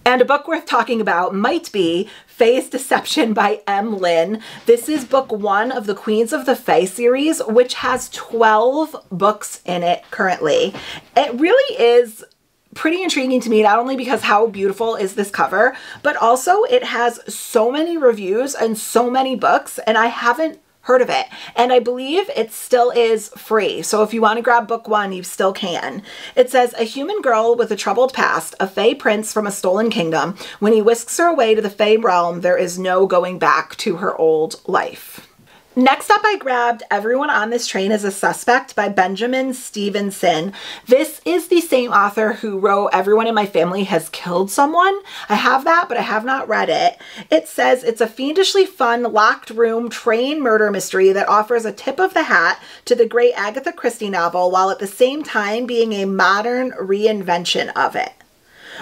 And a book worth talking about might be Phas Deception by M. Lynn. This is book 1 of the Queens of the Fae series, which has 12 books in it currently. It really is pretty intriguing to me, not only because how beautiful is this cover, but also it has so many reviews and so many books, and I haven't heard of it. And I believe it still is free. So if you want to grab book 1, you still can. It says, a human girl with a troubled past, a Fae prince from a stolen kingdom. When he whisks her away to the Fae realm, there is no going back to her old life. Next up, I grabbed Everyone on This Train is a Suspect by Benjamin Stevenson. This is the same author who wrote Everyone in My Family Has Killed Someone. I have that, but I have not read it. It says it's a fiendishly fun, locked room train murder mystery that offers a tip of the hat to the great Agatha Christie novel while at the same time being a modern reinvention of it.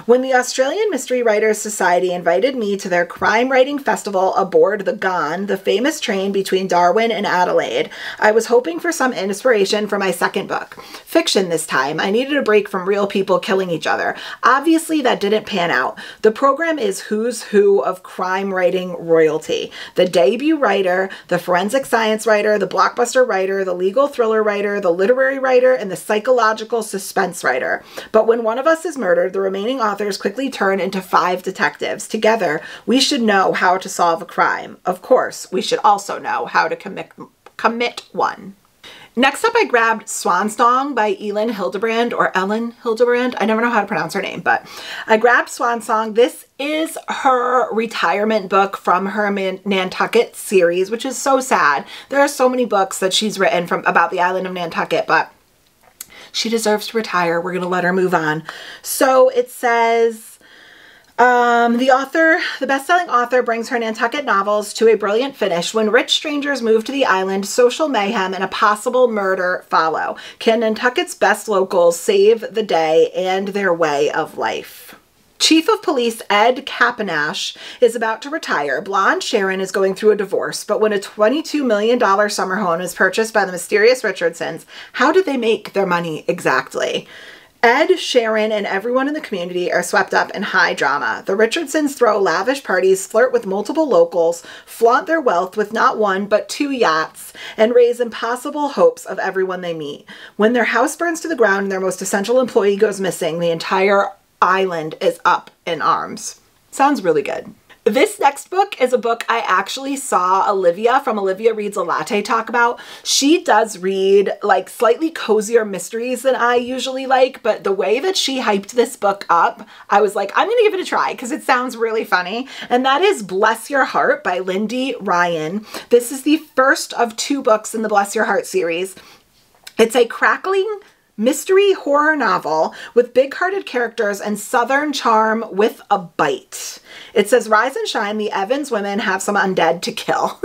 When the Australian Mystery Writers Society invited me to their crime writing festival aboard the Gone, the famous train between Darwin and Adelaide, I was hoping for some inspiration for my second book. Fiction this time. I needed a break from real people killing each other. Obviously, that didn't pan out. The program is who's who of crime writing royalty. The debut writer, the forensic science writer, the blockbuster writer, the legal thriller writer, the literary writer, and the psychological suspense writer. But when one of us is murdered, the remaining authors quickly turn into 5 detectives. Together, we should know how to solve a crime. Of course, we should also know how to commit one. Next up, I grabbed Swansong by Ellen Hildebrand, or Ellen Hildebrand. I never know how to pronounce her name, but I grabbed Swansong. This is her retirement book from her Nantucket series, which is so sad. There are so many books that she's written about the island of Nantucket, but she deserves to retire. We're going to let her move on. So it says, the best-selling author brings her Nantucket novels to a brilliant finish. When rich strangers move to the island, social mayhem and a possible murder follow. Can Nantucket's best locals save the day and their way of life? Chief of Police Ed Capanash is about to retire. Blonde Sharon is going through a divorce, but when a $22 million summer home is purchased by the mysterious Richardsons, how did they make their money exactly? Ed, Sharon, and everyone in the community are swept up in high drama. The Richardsons throw lavish parties, flirt with multiple locals, flaunt their wealth with not 1 but 2 yachts, and raise impossible hopes of everyone they meet. When their house burns to the ground and their most essential employee goes missing, the entire island is up in arms. Sounds really good. This next book is a book I actually saw Olivia from Olivia Reads a Latte talk about. She does read like slightly cozier mysteries than I usually like, but the way that she hyped this book up, I was like, I'm gonna give it a try because it sounds really funny. And that is Bless Your Heart by Lindy Ryan. This is the first of 2 books in the Bless Your Heart series. It's a crackling mystery horror novel with big-hearted characters and southern charm with a bite. It says, rise and shine, the Evans women have some undead to kill.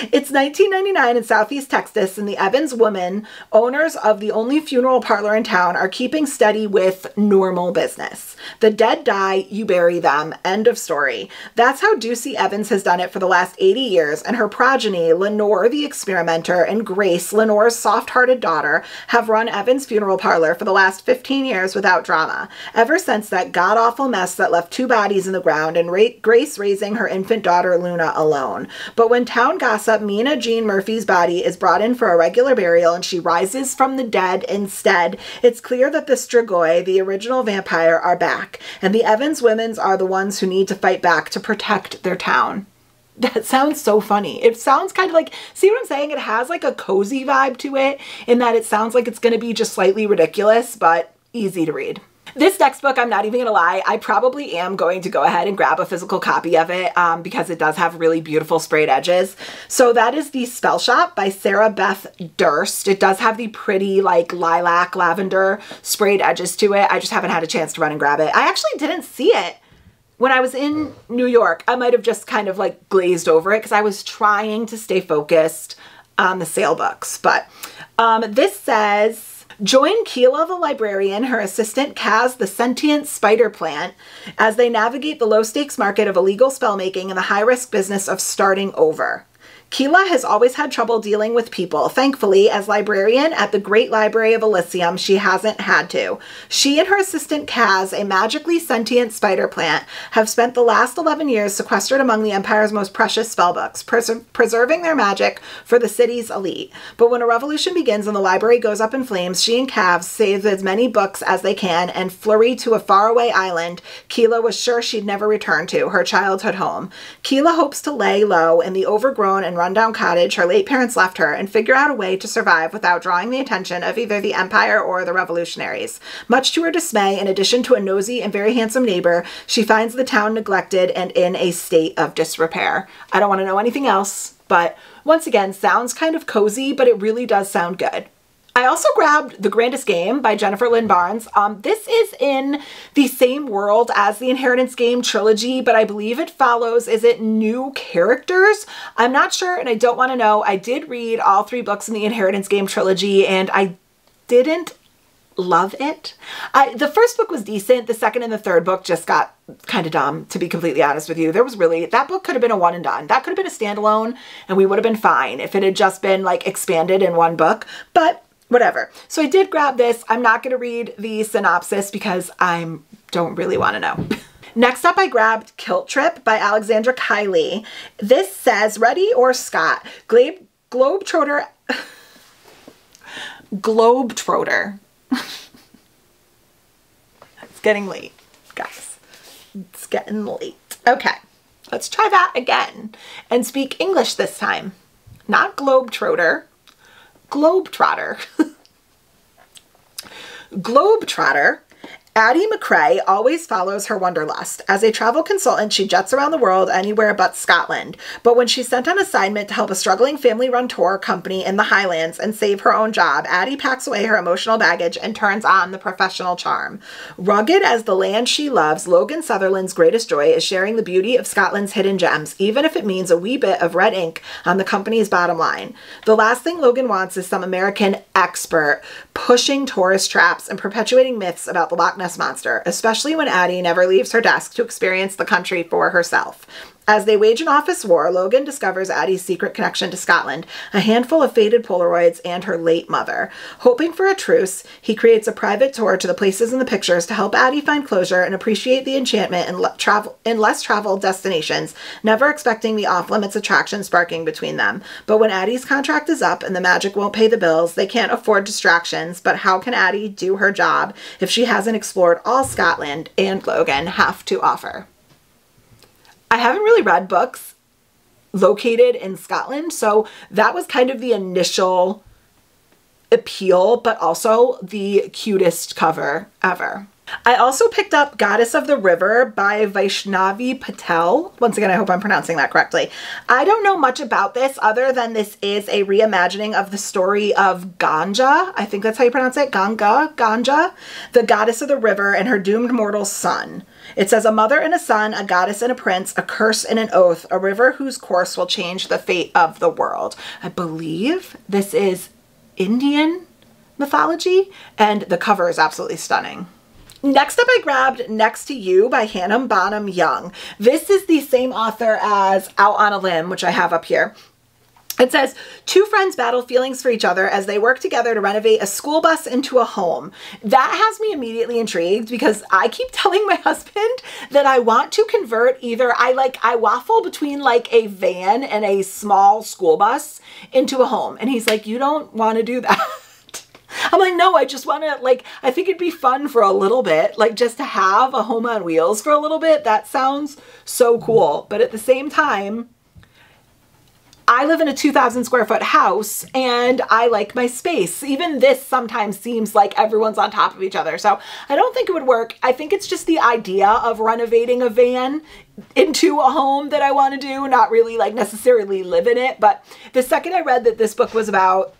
It's 1999 in Southeast Texas, and the Evans women, owners of the only funeral parlor in town, are keeping steady with normal business. The dead die, you bury them. End of story. That's how Ducey Evans has done it for the last 80 years, and her progeny, Lenore the experimenter and Grace, Lenore's soft-hearted daughter, have run Evans' funeral parlor for the last 15 years without drama. Ever since that god-awful mess that left 2 bodies in the ground and Grace raising her infant daughter Luna alone. But when town gossip, Mina Jean Murphy's body is brought in for a regular burial and she rises from the dead instead. It's clear that the Strigoi, the original vampire, are back, and the Evans women are the ones who need to fight back to protect their town. That sounds so funny. It sounds kind of like, see what I'm saying? It has like a cozy vibe to it in that it sounds like it's going to be just slightly ridiculous, but easy to read. This next book, I'm not even gonna lie, I probably am going to go ahead and grab a physical copy of it because it does have really beautiful sprayed edges. So that is The Spell Shop by Sarah Beth Durst. It does have the pretty like lilac lavender sprayed edges to it. I just haven't had a chance to run and grab it. I actually didn't see it when I was in New York. I might have just kind of like glazed over it because I was trying to stay focused on the sale books. But this says, join Keela the librarian, her assistant Kaz the sentient spider plant, as they navigate the low-stakes market of illegal spellmaking and the high-risk business of starting over. Keela has always had trouble dealing with people. Thankfully, as librarian at the Great Library of Elysium, she hasn't had to. She and her assistant Kaz, a magically sentient spider plant, have spent the last 11 years sequestered among the Empire's most precious spellbooks, preserving their magic for the city's elite. But when a revolution begins and the library goes up in flames, she and Kaz save as many books as they can and flurry to a faraway island Keela was sure she'd never return to, her childhood home. Keela hopes to lay low in the overgrown and rundown cottage her late parents left her and figure out a way to survive without drawing the attention of either the Empire or the revolutionaries. Much to her dismay, in addition to a nosy and very handsome neighbor, she finds the town neglected and in a state of disrepair. I don't want to know anything else, but once again, sounds kind of cozy, but it really does sound good. I also grabbed The Grandest Game by Jennifer Lynn Barnes. This is in the same world as the Inheritance Game trilogy, but I believe it follows, is it new characters? I'm not sure and I don't want to know. I did read all 3 books in the Inheritance Game trilogy and I didn't love it. The first book was decent. The second and the third book just got kind of dumb, to be completely honest with you. There was really, that book could have been a one and done. That could have been a standalone and we would have been fine if it had just been like expanded in one book, but whatever. So I did grab this. I'm not going to read the synopsis because I don't really want to know. Next up, I grabbed Kilt Trip by Alexandra Kiley. This says, ready or Scott, Globetrotter. Globetrotter. It's getting late, guys. It's getting late. Okay, let's try that again and speak English this time. Not Globetrotter. Globetrotter. Globetrotter. Addie McCrae always follows her wanderlust. As a travel consultant, she jets around the world anywhere but Scotland. But when she's sent on assignment to help a struggling family-run tour company in the Highlands and save her own job, Addie packs away her emotional baggage and turns on the professional charm. Rugged as the land she loves, Logan Sutherland's greatest joy is sharing the beauty of Scotland's hidden gems, even if it means a wee bit of red ink on the company's bottom line. The last thing Logan wants is some American expert pushing tourist traps and perpetuating myths about the Loch Ness Monster, especially when Addie never leaves her desk to experience the country for herself. As they wage an office war, Logan discovers Addie's secret connection to Scotland, a handful of faded Polaroids, and her late mother. Hoping for a truce, he creates a private tour to the places in the pictures to help Addie find closure and appreciate the enchantment in less traveled destinations, never expecting the off-limits attraction sparking between them. But when Addie's contract is up and the magic won't pay the bills, they can't afford distractions. But how can Addie do her job if she hasn't explored all Scotland and Logan have to offer? I haven't really read books located in Scotland, so that was kind of the initial appeal, but also the cutest cover ever. I also picked up Goddess of the River by Vaishnavi Patel. Once again, I hope I'm pronouncing that correctly. I don't know much about this other than this is a reimagining of the story of Ganga. I think that's how you pronounce it. Ganga, the goddess of the river and her doomed mortal son. It says, a mother and a son, a goddess and a prince, a curse and an oath, a river whose course will change the fate of the world. I believe this is Indian mythology, and the cover is absolutely stunning. Next up, I grabbed Next to You by Hannah Bonham Young. This is the same author as Out on a Limb, which I have up here. It says, 2 friends battle feelings for each other as they work together to renovate a school bus into a home. That has me immediately intrigued because I keep telling my husband that I want to convert either, I waffle between like a van and a small school bus into a home. And he's like, you don't want to do that. I'm like, no, I just want to, like, I think it'd be fun for a little bit, like just to have a home on wheels for a little bit. That sounds so cool. But at the same time, I live in a 2,000 square foot house and I like my space. Even this sometimes seems like everyone's on top of each other. So I don't think it would work. I think it's just the idea of renovating a van into a home that I want to do, not really like necessarily live in it. But the second I read that this book was about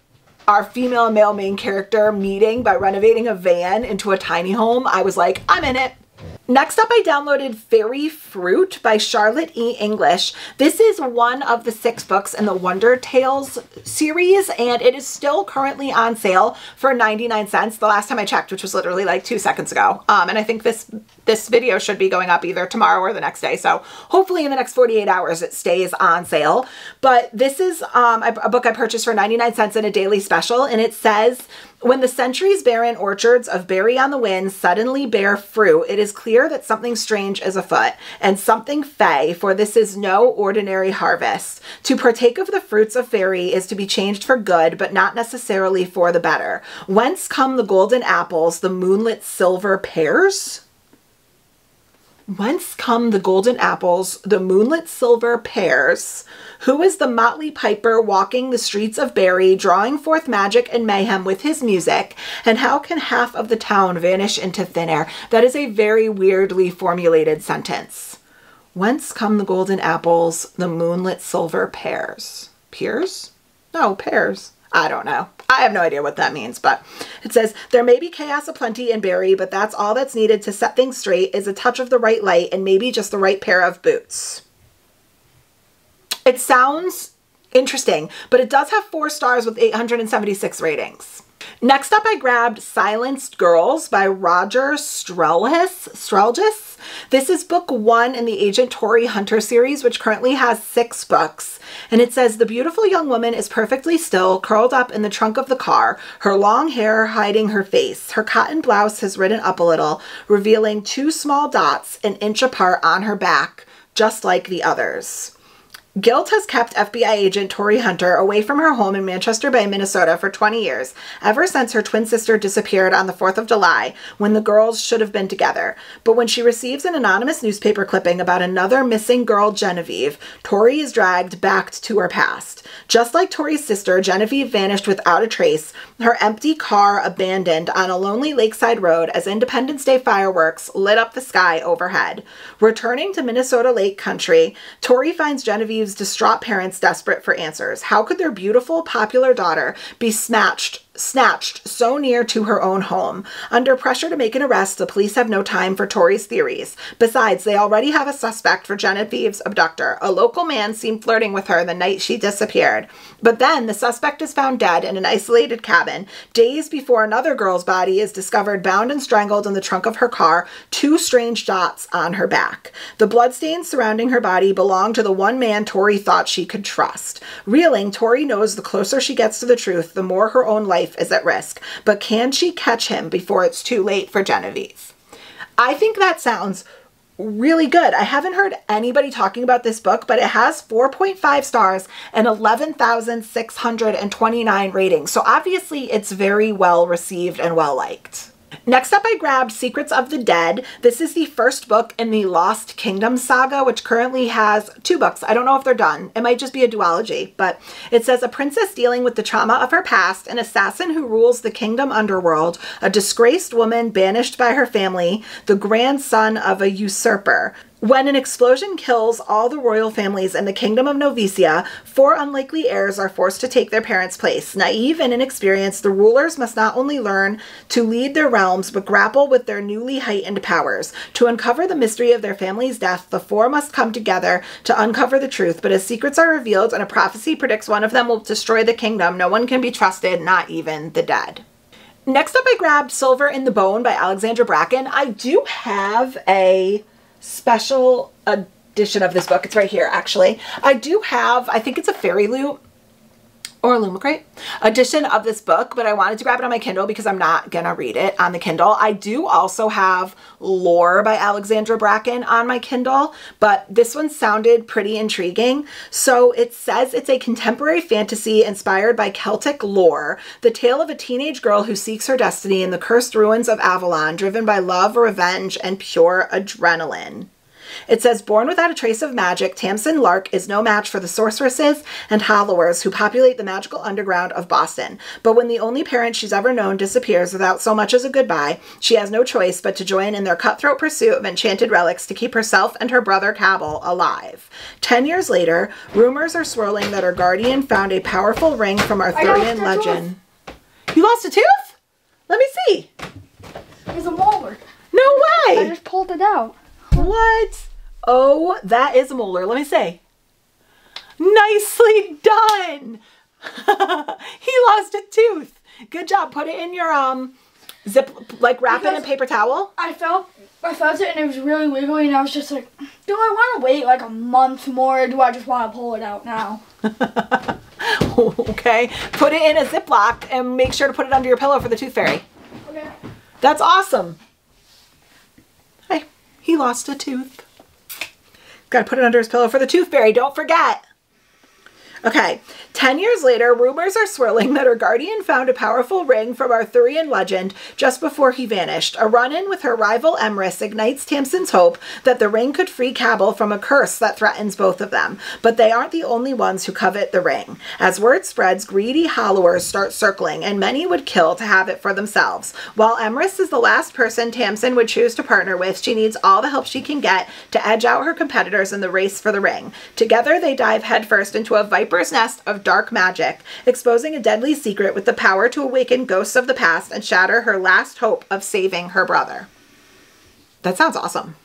our female and male main character meeting by renovating a van into a tiny home, I was like, I'm in it. Next up, I downloaded Fairy Fruit by Charlotte E. English. This is one of the 6 books in the Wonder Tales series, and it is still currently on sale for 99 cents the last time I checked, which was literally like 2 seconds ago. And I think this video should be going up either tomorrow or the next day. So hopefully in the next 48 hours it stays on sale. But this is a book I purchased for 99 cents in a daily special, and it says, when the centuries barren orchards of berry on the wind suddenly bear fruit, it is clear that something strange is afoot, and something fey, for this is no ordinary harvest. To partake of the fruits of fairy is to be changed for good, but not necessarily for the better. Whence come the golden apples, the moonlit silver pears? Whence come the golden apples, the moonlit silver pears? Who is the motley piper walking the streets of Barry, drawing forth magic and mayhem with his music? And how can half of the town vanish into thin air? That is a very weirdly formulated sentence. Whence come the golden apples, the moonlit silver pears? Pears? No, pears. I don't know. I have no idea what that means, but it says, there may be chaos aplenty in Barry, but that's all that's needed to set things straight is a touch of the right light and maybe just the right pair of boots. It sounds interesting, but it does have 4 stars with 876 ratings. Next up, I grabbed Silenced Girls by Roger Strelgis. This is book 1 in the Agent Tori Hunter series, which currently has 6 books. And it says, the beautiful young woman is perfectly still, curled up in the trunk of the car, her long hair hiding her face. Her cotton blouse has ridden up a little, revealing 2 small dots an inch apart on her back, just like the others. Guilt has kept FBI agent Tori Hunter away from her home in Manchester Bay, Minnesota for 20 years, ever since her twin sister disappeared on the 4th of July, when the girls should have been together. But when she receives an anonymous newspaper clipping about another missing girl, Genevieve, Tori is dragged back to her past. Just like Tori's sister, Genevieve vanished without a trace, her empty car abandoned on a lonely lakeside road as Independence Day fireworks lit up the sky overhead. Returning to Minnesota Lake Country, Tori finds Genevieve's distraught parents desperate for answers. How could their beautiful, popular daughter be snatched so near to her own home? Under pressure to make an arrest, the police have no time for Tori's theories. Besides, they already have a suspect for Genevieve's abductor. A local man seen flirting with her the night she disappeared. But then the suspect is found dead in an isolated cabin, days before another girl's body is discovered bound and strangled in the trunk of her car, 2 strange dots on her back. The bloodstains surrounding her body belong to the one man Tori thought she could trust. Reeling, Tori knows the closer she gets to the truth, the more her own life is at risk. But can she catch him before it's too late for Genevieve? I think that sounds really good. I haven't heard anybody talking about this book, but it has 4.5 stars and 11,629 ratings. So obviously it's very well received and well liked. Next up, I grabbed Secrets of the Dead. This is the first book in the Lost Kingdom saga, which currently has 2 books. I don't know if they're done. It might just be a duology, but it says, a princess dealing with the trauma of her past, an assassin who rules the kingdom underworld, a disgraced woman banished by her family, the grandson of a usurper. When an explosion kills all the royal families in the kingdom of Novicia, 4 unlikely heirs are forced to take their parents' place. Naive and inexperienced, the rulers must not only learn to lead their realms, but grapple with their newly heightened powers. To uncover the mystery of their family's death, the 4 must come together to uncover the truth. But as secrets are revealed and a prophecy predicts one of them will destroy the kingdom, no one can be trusted, not even the dead. Next up, I grabbed Silver in the Bone by Alexandra Bracken. I do have a special edition of this book. It's right here, actually. I do have, I think it's a Fairy Loot or a Lumicrate edition of this book, but I wanted to grab it on my Kindle because I'm not gonna read it on the Kindle. I do also have Lore by Alexandra Bracken on my Kindle, but this one sounded pretty intriguing. So it says it's a contemporary fantasy inspired by Celtic lore, the tale of a teenage girl who seeks her destiny in the cursed ruins of Avalon, driven by love, revenge, and pure adrenaline. It says, born without a trace of magic, Tamsin Lark is no match for the sorceresses and hollowers who populate the magical underground of Boston. But when the only parent she's ever known disappears without so much as a goodbye, she has no choice but to join in their cutthroat pursuit of enchanted relics to keep herself and her brother Cabell alive. 10 years later, rumors are swirling that her guardian found a powerful ring from Arthurian legend. You lost a tooth? Let me see. There's a molar. No way. I just pulled it out. What? Oh, that is a molar. Let me see. Nicely done. He lost a tooth. Good job. Put it in your zip, like wrap it in paper towel. I felt it and it was really wiggly and I was just like, do I want to wait like a month more or do I just want to pull it out now? Okay. Put it in a Ziploc and make sure to put it under your pillow for the tooth fairy. Okay. That's awesome. Hey, he lost a tooth. Got to put it under his pillow for the tooth fairy. Don't forget. Okay, 10 years later, rumors are swirling that her guardian found a powerful ring from Arthurian legend just before he vanished. A run-in with her rival Emrys ignites Tamsin's hope that the ring could free Cabell from a curse that threatens both of them. But they aren't the only ones who covet the ring. As word spreads, greedy hollowers start circling, and many would kill to have it for themselves. While Emrys is the last person Tamsin would choose to partner with, she needs all the help she can get to edge out her competitors in the race for the ring. Together, they dive headfirst into a viper's nest of dark magic, exposing a deadly secret with the power to awaken ghosts of the past and shatter her last hope of saving her brother. That sounds awesome.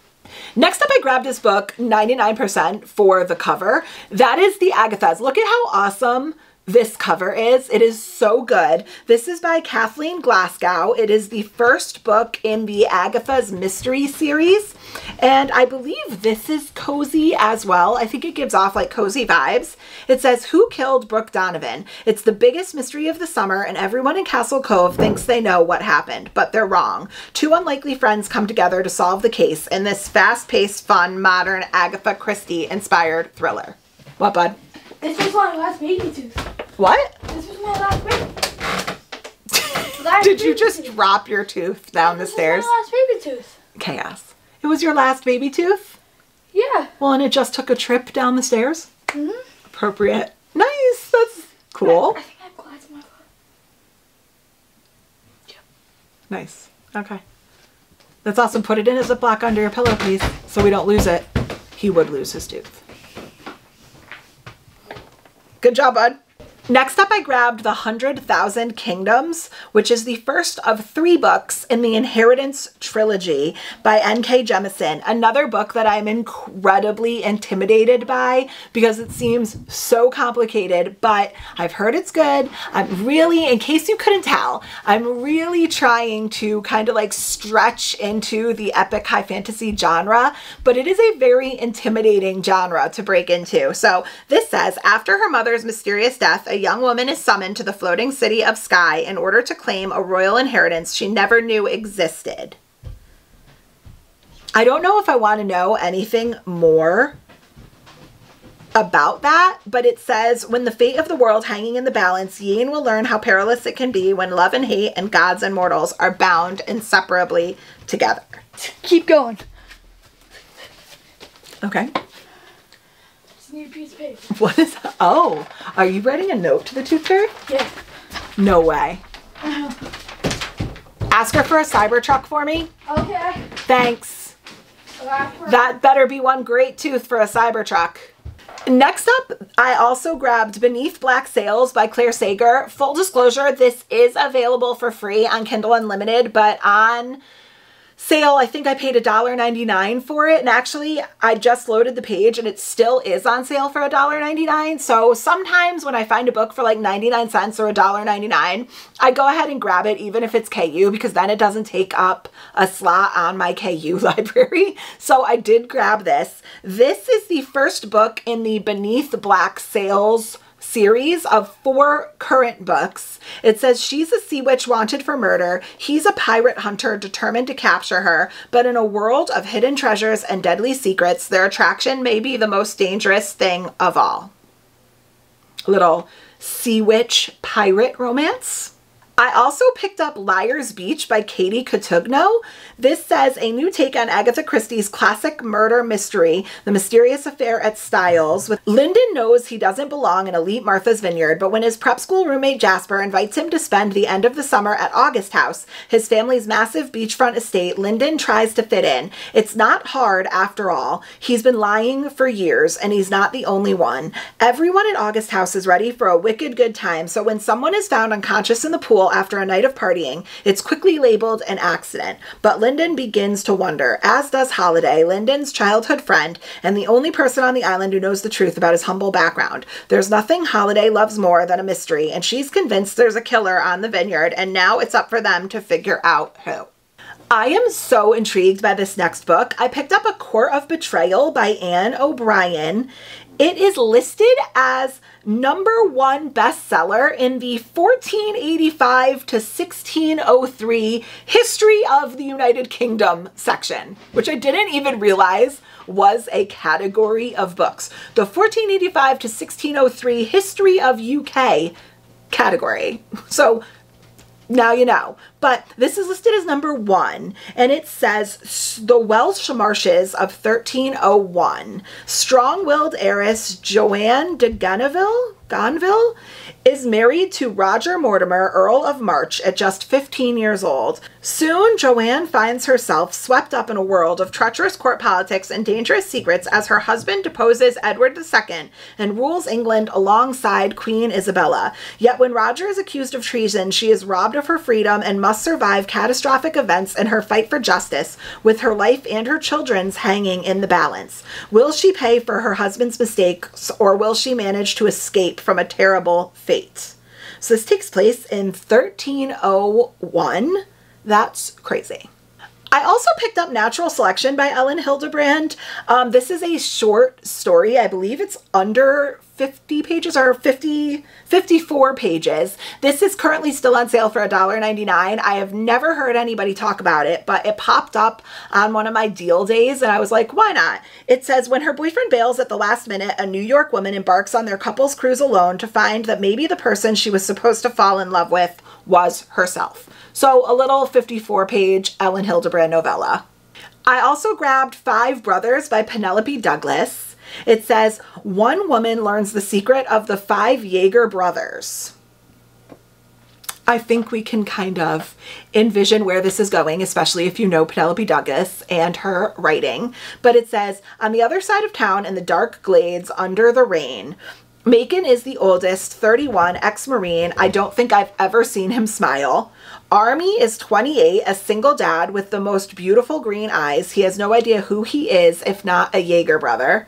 Next up, I grabbed this book, 99% for the cover. That is the Agathas. Look at how awesome this cover is. It is so good. This is by Kathleen Glasgow. It is the first book in the Agatha's mystery series. And I believe this is cozy as well. I think it gives off like cozy vibes. It says, who killed Brooke Donovan? It's the biggest mystery of the summer and everyone in Castle Cove thinks they know what happened, but they're wrong. Two unlikely friends come together to solve the case in this fast-paced, fun, modern Agatha Christie inspired thriller. What, bud? This was my last baby tooth. What? This was my last baby. Did you just drop your tooth down the stairs? This was my last baby tooth. Chaos. It was your last baby tooth? Yeah. Well, and it just took a trip down the stairs? Mm-hmm. Appropriate. Nice. That's cool. I think I have glass in my foot. Yep. Nice. Okay. That's awesome. Put it in a Ziploc under your pillow, please, so we don't lose it. He would lose his tooth. Good job, bud. Next up, I grabbed The 100,000 Kingdoms, which is the first of 3 books in the Inheritance Trilogy by N.K. Jemisin. Another book that I'm incredibly intimidated by because it seems so complicated, but I've heard it's good. I'm really, in case you couldn't tell, I'm really trying to kind of like stretch into the epic high fantasy genre, but it is a very intimidating genre to break into. So this says, after her mother's mysterious death, a young woman is summoned to the floating city of Skye in order to claim a royal inheritance she never knew existed. I don't know if I want to know anything more about that, but it says, when the fate of the world hanging in the balance, Yin will learn how perilous it can be when love and hate and gods and mortals are bound inseparably together. Keep going. Okay. Need a piece of paper. What is that? Oh, are you writing a note to the tooth fairy? Yeah. No way. Ask her for a Cybertruck for me. Okay. Thanks. That better be one great tooth for a Cybertruck. Next up, I also grabbed Beneath Black Sails by Claire Sager. Full disclosure, this is available for free on Kindle Unlimited, but on sale, I think I paid $1.99 for it. And actually, I just loaded the page and it still is on sale for $1.99. So sometimes when I find a book for like 99 cents or $1.99, I go ahead and grab it even if it's KU, because then it doesn't take up a slot on my KU library. So I did grab this. This is the first book in the Beneath Black Sails series of 4 current books. It says she's a sea witch wanted for murder. He's a pirate hunter determined to capture her. But in a world of hidden treasures and deadly secrets, their attraction may be the most dangerous thing of all. A little sea witch pirate romance. I also picked up Liar's Beach by Katie Cotugno. This says a new take on Agatha Christie's classic murder mystery, The Mysterious Affair at Styles. Lyndon knows he doesn't belong in elite Martha's Vineyard, but when his prep school roommate Jasper invites him to spend the end of the summer at August House, his family's massive beachfront estate, Lyndon tries to fit in. It's not hard after all. He's been lying for years, and he's not the only one. Everyone at August House is ready for a wicked good time, so when someone is found unconscious in the pool after a night of partying, it's quickly labeled an accident. But Lyndon begins to wonder, as does Holiday, Lyndon's childhood friend, and the only person on the island who knows the truth about his humble background. There's nothing Holiday loves more than a mystery, and she's convinced there's a killer on the vineyard, and now it's up for them to figure out who. I am so intrigued by this next book. I picked up A Court of Betrayal by Anne O'Brien. It is listed as #1 bestseller in the 1485 to 1603 History of the United Kingdom section, which I didn't even realize was a category of books. The 1485 to 1603 History of UK category. So now you know. But this is listed as #1, and it says the Welsh Marshes of 1301. Strong-willed heiress Joanne de Gonville is married to Roger Mortimer, Earl of March, at just 15 years old. Soon, Joanne finds herself swept up in a world of treacherous court politics and dangerous secrets as her husband deposes Edward II and rules England alongside Queen Isabella. Yet when Roger is accused of treason, she is robbed of her freedom and must survive catastrophic events in her fight for justice, with her life and her children's hanging in the balance. Will she pay for her husband's mistakes, or will she manage to escape from a terrible fate? So this takes place in 1301. That's crazy. I also picked up Natural Selection by Ellen Hildebrand. This is a short story. I believe it's under 50 pages or 54 pages. This is currently still on sale for $1.99. I have never heard anybody talk about it, but it popped up on one of my deal days and I was like, why not? It says, when her boyfriend bails at the last minute, a New York woman embarks on their couple's cruise alone to find that maybe the person she was supposed to fall in love with was herself. So a little 54-page Ellen Hildebrand novella. I also grabbed 5 Brothers by Penelope Douglas. It says, one woman learns the secret of the 5 Jaeger brothers. I think we can kind of envision where this is going, especially if you know Penelope Douglas and her writing. But it says, on the other side of town in the dark glades under the rain, Macon is the oldest, 31, ex-Marine. I don't think I've ever seen him smile. Army is 28, a single dad with the most beautiful green eyes. He has no idea who he is, if not a Jaeger brother.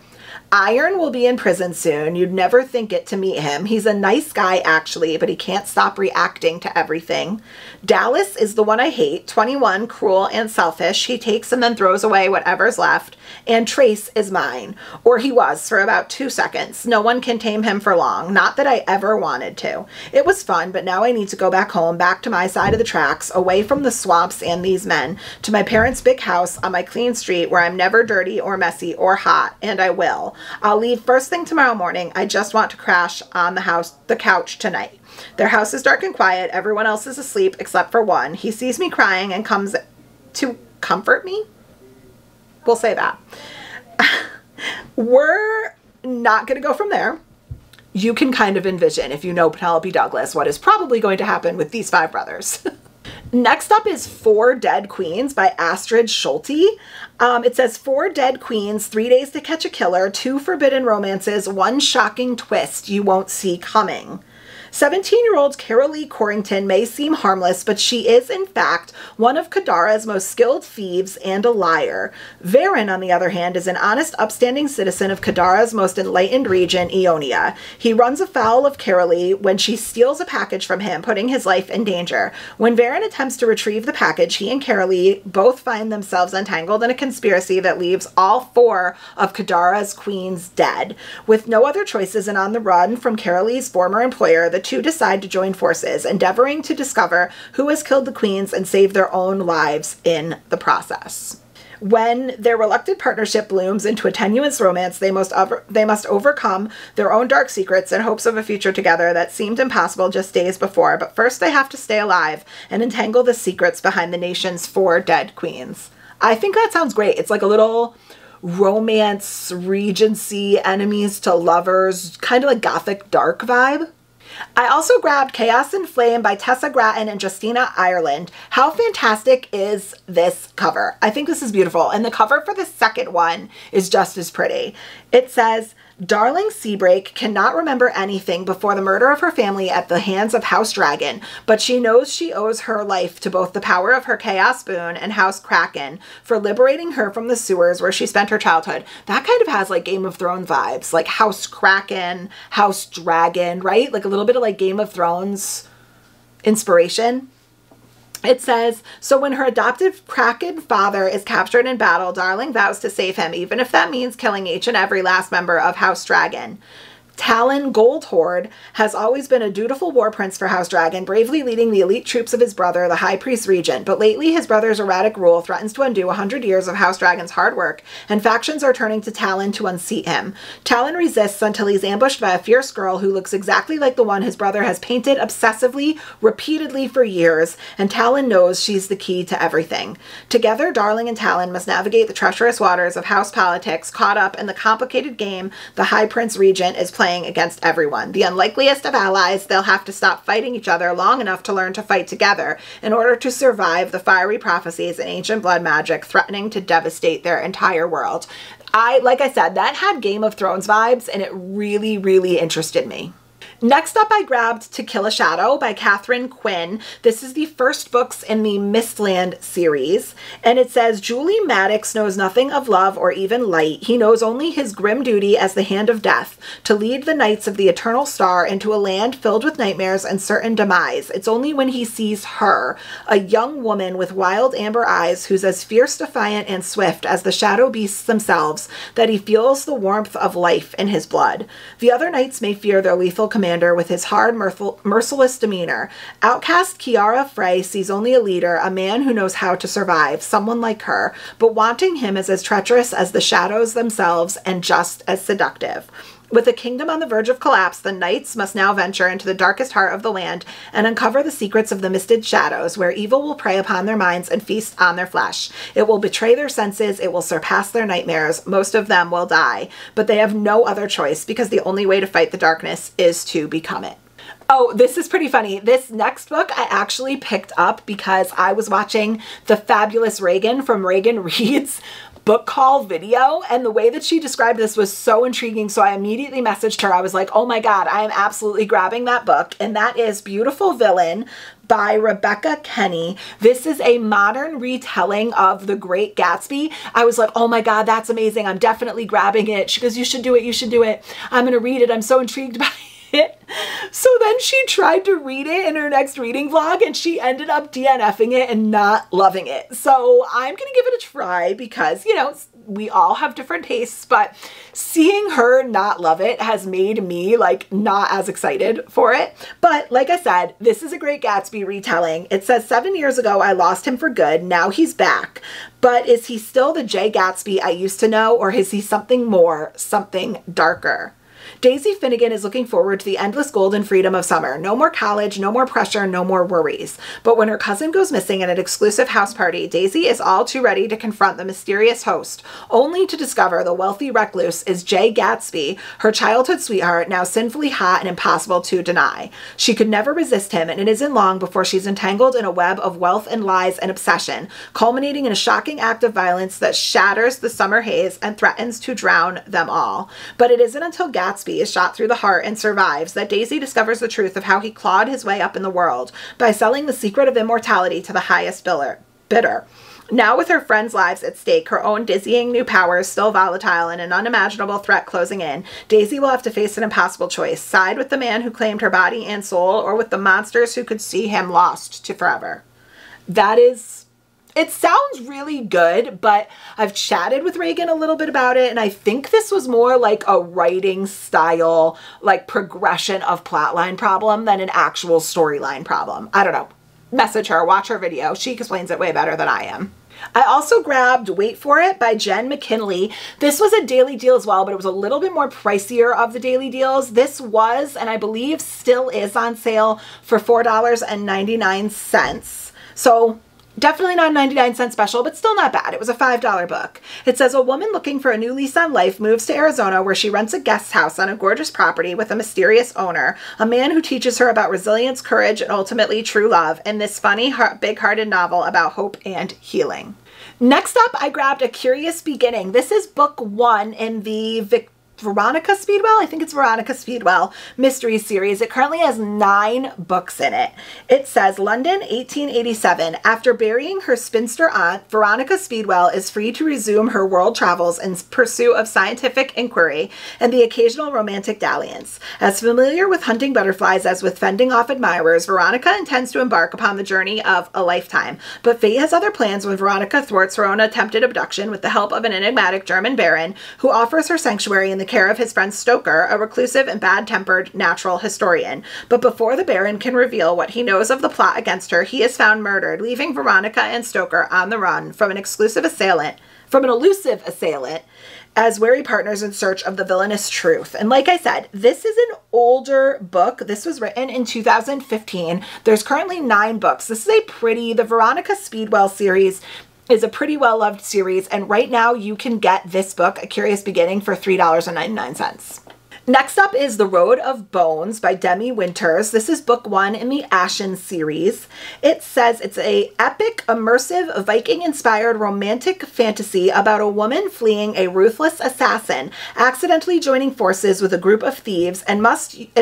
Iron will be in prison soon. You'd never think it to meet him. He's a nice guy, actually, but he can't stop reacting to everything. Dallas is the one I hate. 21, cruel and selfish. He takes and then throws away whatever's left. And Trace is mine. Or he was for about 2 seconds. No one can tame him for long. Not that I ever wanted to. It was fun, but now I need to go back home, back to my side of the tracks, away from the swamps and these men, to my parents' big house on my clean street where I'm never dirty or messy or hot, and I will. I'll leave first thing tomorrow morning. I just want to crash on the couch tonight. Their house is dark and quiet. Everyone else is asleep except for one. He sees me crying and comes to comfort me. We'll say that. We're not going to go from there. You can kind of envision, if you know Penelope Douglas, what is probably going to happen with these 5 brothers. Next up is 4 Dead Queens by Astrid Schulte. It says 4 dead queens, 3 days to catch a killer, 2 forbidden romances, 1 shocking twist you won't see coming. 17-year-old Carolee Corrington may seem harmless, but she is, in fact, one of Kadara's most skilled thieves and a liar. Varen, on the other hand, is an honest, upstanding citizen of Kadara's most enlightened region, Ionia. He runs afoul of Carolee when she steals a package from him, putting his life in danger. When Varen attempts to retrieve the package, he and Carolee both find themselves entangled in a conspiracy that leaves all 4 of Kadara's queens dead. With no other choices and on the run from Carolee's former employer, the 2 decide to join forces, endeavoring to discover who has killed the queens and save their own lives in the process. When their reluctant partnership blooms into a tenuous romance, they must overcome their own dark secrets in hopes of a future together that seemed impossible just days before. But first they have to stay alive and entangle the secrets behind the nation's 4 dead queens. I think that sounds great. It's like a little romance, Regency, enemies to lovers, kind of like gothic dark vibe. I also grabbed Chaos and Flame by Tessa Grattan and Justina Ireland. How fantastic is this cover? I think this is beautiful. And the cover for the second one is just as pretty. It says, Darling Seabreak cannot remember anything before the murder of her family at the hands of House Dragon, but she knows she owes her life to both the power of her Chaos Boon and House Kraken for liberating her from the sewers where she spent her childhood. That kind of has like Game of Thrones vibes, like House Kraken, House Dragon, right? Like a little bit of like Game of Thrones inspiration. It says, so when her adoptive Kraken father is captured in battle, Darling vows to save him, even if that means killing each and every last member of House Dragon. Talon Goldhoard has always been a dutiful war prince for House Dragon, bravely leading the elite troops of his brother, the High Priest Regent. But lately, his brother's erratic rule threatens to undo 100 years of House Dragon's hard work, and factions are turning to Talon to unseat him. Talon resists until he's ambushed by a fierce girl who looks exactly like the one his brother has painted obsessively, repeatedly for years, and Talon knows she's the key to everything. Together, Darling and Talon must navigate the treacherous waters of House politics, caught up in the complicated game the High Prince Regent is playing against everyone. The unlikeliest of allies, they'll have to stop fighting each other long enough to learn to fight together in order to survive the fiery prophecies and ancient blood magic threatening to devastate their entire world. Like I said, that had Game of Thrones vibes, and it really, really interested me. Next up, I grabbed To Kill a Shadow by Catherine Quinn. This is the first books in the Mistland series, and it says, Julie Maddox knows nothing of love or even light. He knows only his grim duty as the Hand of Death, to lead the Knights of the Eternal Star into a land filled with nightmares and certain demise. It's only when he sees her, a young woman with wild amber eyes who's as fierce, defiant, and swift as the shadow beasts themselves, that he feels the warmth of life in his blood. The other knights may fear their lethal commander with his hard, merciless demeanor. Outcast Kiara Frey sees only a leader, a man who knows how to survive, someone like her, but wanting him is as treacherous as the shadows themselves and just as seductive. With a kingdom on the verge of collapse, the knights must now venture into the darkest heart of the land and uncover the secrets of the misted shadows, where evil will prey upon their minds and feast on their flesh. It will betray their senses, it will surpass their nightmares, most of them will die, but they have no other choice because the only way to fight the darkness is to become it. Oh, this is pretty funny. This next book I actually picked up because I was watching The Fabulous Reagan from Reagan Reads book haul video, and the way that she described this was so intriguing, so I immediately messaged her. I was like, oh my god, I am absolutely grabbing that book, and that is Beautiful Villain by Rebecca Kenny. This is a modern retelling of The Great Gatsby. I was like, oh my god, that's amazing. I'm definitely grabbing it. She goes, you should do it. You should do it. I'm gonna read it. I'm so intrigued by it. So then she tried to read it in her next reading vlog, and she ended up DNFing it and not loving it. So I'm gonna give it a try because, you know, we all have different tastes, but seeing her not love it has made me like not as excited for it. But like I said, this is a Great Gatsby retelling. It says 7 years ago I lost him for good. Now he's back. But is he still the Jay Gatsby I used to know, or is he something more, something darker? Daisy Finnegan is looking forward to the endless golden freedom of summer. No more college, no more pressure, no more worries. But when her cousin goes missing at an exclusive house party, Daisy is all too ready to confront the mysterious host, only to discover the wealthy recluse is Jay Gatsby, her childhood sweetheart, now sinfully hot and impossible to deny. She could never resist him, and it isn't long before she's entangled in a web of wealth and lies and obsession, culminating in a shocking act of violence that shatters the summer haze and threatens to drown them all. But it isn't until Gatsby is shot through the heart and survives that Daisy discovers the truth of how he clawed his way up in the world by selling the secret of immortality to the highest bidder. Now with her friends' lives at stake, her own dizzying new powers still volatile, and an unimaginable threat closing in, Daisy will have to face an impossible choice: side with the man who claimed her body and soul, or with the monsters who could see him lost to forever. It sounds really good, but I've chatted with Reagan a little bit about it, and I think this was more like a writing style, like progression of plotline problem than an actual storyline problem. I don't know. Message her, watch her video. She explains it way better than I am. I also grabbed Wait For It by Jen McKinley. This was a daily deal as well, but it was a little bit more pricier of the daily deals. This was, and I believe still is, on sale for $4.99. So definitely not a 99-cent special, but still not bad. It was a $5 book. It says a woman looking for a new lease on life moves to Arizona, where she rents a guest house on a gorgeous property with a mysterious owner, a man who teaches her about resilience, courage, and ultimately true love in this funny, big-hearted novel about hope and healing. Next up, I grabbed A Curious Beginning. This is book 1 in the Veronica Speedwell, I think it's Veronica Speedwell mystery series. It currently has 9 books in it. It says, London, 1887. After burying her spinster aunt, Veronica Speedwell is free to resume her world travels in pursuit of scientific inquiry and the occasional romantic dalliance. As familiar with hunting butterflies as with fending off admirers, Veronica intends to embark upon the journey of a lifetime. But fate has other plans when Veronica thwarts her own attempted abduction with the help of an enigmatic German baron who offers her sanctuary in the care of his friend Stoker, a reclusive and bad-tempered natural historian. But before the Baron can reveal what he knows of the plot against her, he is found murdered, leaving Veronica and Stoker on the run from an elusive assailant, as wary partners in search of the villainous truth. And like I said, this is an older book. This was written in 2015. There's currently 9 books. This is the Veronica Speedwell series is a pretty well-loved series, and right now you can get this book, A Curious Beginning, for $3.99. Next up is The Road of Bones by Demi Winters. This is book 1 in the Ashen series. It says it's a epic, immersive, Viking-inspired romantic fantasy about a woman fleeing a ruthless assassin, accidentally joining forces with a group of thieves, and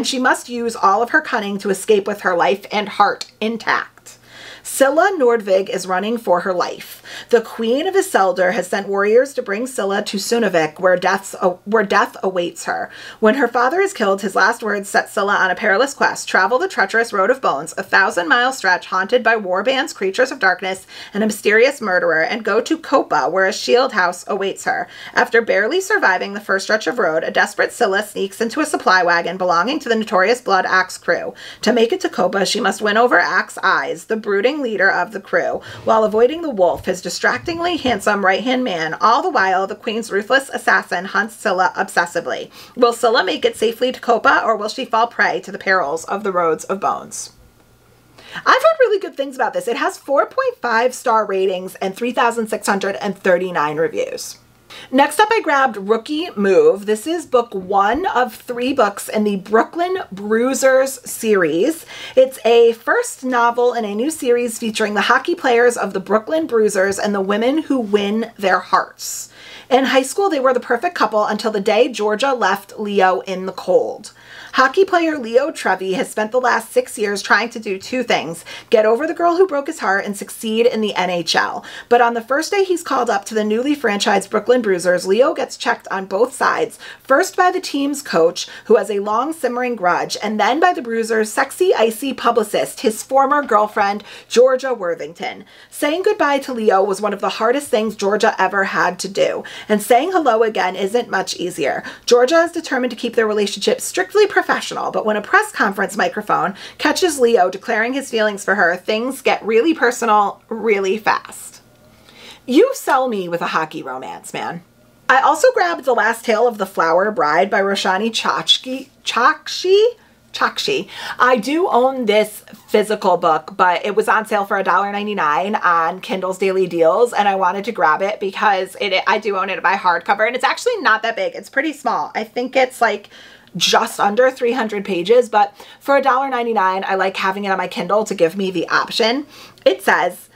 she must use all of her cunning to escape with her life and heart intact. Scylla Nordvig is running for her life. The Queen of Isildur has sent warriors to bring Scylla to Sunavik, where death awaits her. When her father is killed, his last words set Scylla on a perilous quest: travel the treacherous Road of Bones, a 1,000-mile stretch haunted by warbands, creatures of darkness, and a mysterious murderer, and go to Copa, where a shield house awaits her. After barely surviving the first stretch of road, a desperate Scylla sneaks into a supply wagon belonging to the notorious Blood Axe crew. To make it to Copa, she must win over Axe Eyes, the brooding leader of the crew, while avoiding the wolf, his distractingly handsome right-hand man. All the while, the Queen's ruthless assassin hunts Scylla obsessively. Will Scylla make it safely to Copa, or will she fall prey to the perils of the Roads of Bones? I've heard really good things about this. It has 4.5-star ratings and 3,639 reviews. Next up, I grabbed Rookie Move. This is book 1 of 3 books in the Brooklyn Bruisers series. It's a first novel in a new series featuring the hockey players of the Brooklyn Bruisers and the women who win their hearts. In high school, they were the perfect couple until the day Georgia left Leo in the cold. Hockey player Leo Trevi has spent the last 6 years trying to do 2 things: get over the girl who broke his heart and succeed in the NHL. But on the first day he's called up to the newly franchised Brooklyn Bruisers, Leo gets checked on both sides, first by the team's coach, who has a long simmering grudge, and then by the Bruisers' sexy, icy publicist, his former girlfriend, Georgia Worthington. Saying goodbye to Leo was one of the hardest things Georgia ever had to do, and saying hello again isn't much easier. Georgia is determined to keep their relationship strictly professional, but when a press conference microphone catches Leo declaring his feelings for her, things get really personal really fast. You sell me with a hockey romance, man. I also grabbed The Last Tale of the Flower Bride by Roshani Chakshi. I do own this physical book, but it was on sale for $1.99 on Kindle's Daily Deals, and I wanted to grab it because I do own it by hardcover, and it's actually not that big. It's pretty small. I think it's like just under 300 pages, but for $1.99, I like having it on my Kindle to give me the option. It says,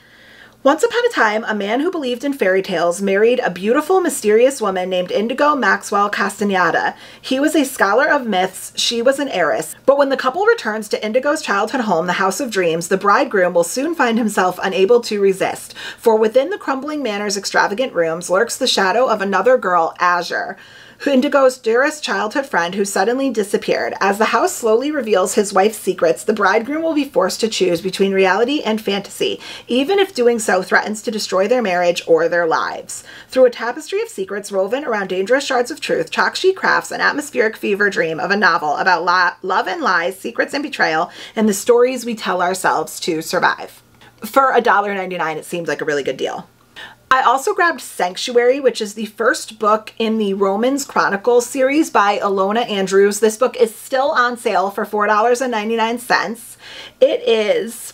once upon a time, a man who believed in fairy tales married a beautiful, mysterious woman named Indigo Maxwell Castaneda. He was a scholar of myths, she was an heiress. But when the couple returns to Indigo's childhood home, the House of Dreams, the bridegroom will soon find himself unable to resist. For within the crumbling manor's extravagant rooms lurks the shadow of another girl, Azure, Indigo's dearest childhood friend, who suddenly disappeared. As the house slowly reveals his wife's secrets, the bridegroom will be forced to choose between reality and fantasy, even if doing so threatens to destroy their marriage or their lives. Through a tapestry of secrets woven around dangerous shards of truth, Chakshi crafts an atmospheric fever dream of a novel about love and lies, secrets and betrayal, and the stories we tell ourselves to survive. For $1.99, it seems like a really good deal. I also grabbed Sanctuary, which is the first book in the Romans Chronicles series by Ilona Andrews. This book is still on sale for $4.99.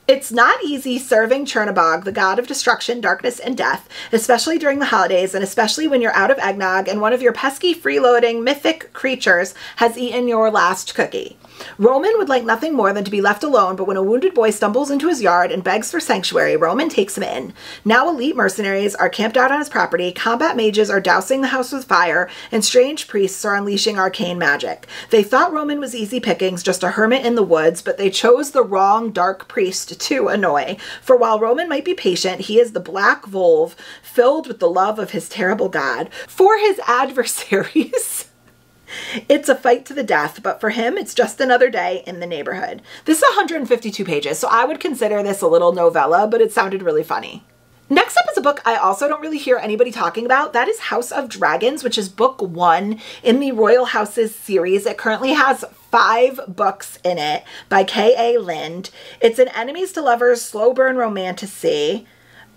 It's not easy serving Chernabog, the god of destruction, darkness, and death, especially during the holidays, and especially when you're out of eggnog and one of your pesky freeloading mythic creatures has eaten your last cookie. Roman would like nothing more than to be left alone, but when a wounded boy stumbles into his yard and begs for sanctuary, Roman takes him in. Now elite mercenaries are camped out on his property, combat mages are dousing the house with fire, and strange priests are unleashing arcane magic. They thought Roman was easy pickings, just a hermit in the woods, but they chose the wrong dark priest to annoy. For while Roman might be patient, he is the black volve, filled with the love of his terrible god. For his adversaries, it's a fight to the death, but for him, it's just another day in the neighborhood. This is 152 pages, so I would consider this a little novella, but it sounded really funny. Next up is a book I also don't really hear anybody talking about. That is House of Dragons, which is book 1 in the Royal Houses series. It currently has 5 books in it by K.A. Lind. It's an enemies to lovers slow burn romantasy.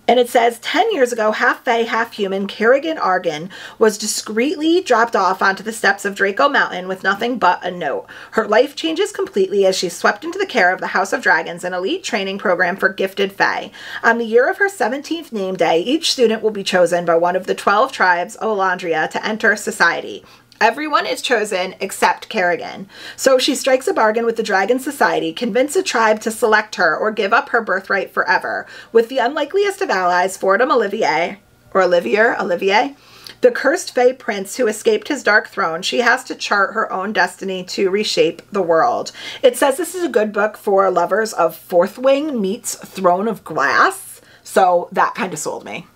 And it says, 10 years ago, half fae, half human, Kerrigan Argan was discreetly dropped off onto the steps of Draco Mountain with nothing but a note. Her life changes completely as she's swept into the care of the House of Dragons, an elite training program for gifted fae. On the year of her 17th name day, each student will be chosen by one of the 12 tribes of Elandria to enter society. Everyone is chosen except Kerrigan. So she strikes a bargain with the Dragon Society, convince a tribe to select her or give up her birthright forever. With the unlikeliest of allies, Fordham Olivier, the cursed Fae prince who escaped his dark throne, she has to chart her own destiny to reshape the world. It says this is a good book for lovers of Fourth Wing meets Throne of Glass, so that kind of sold me.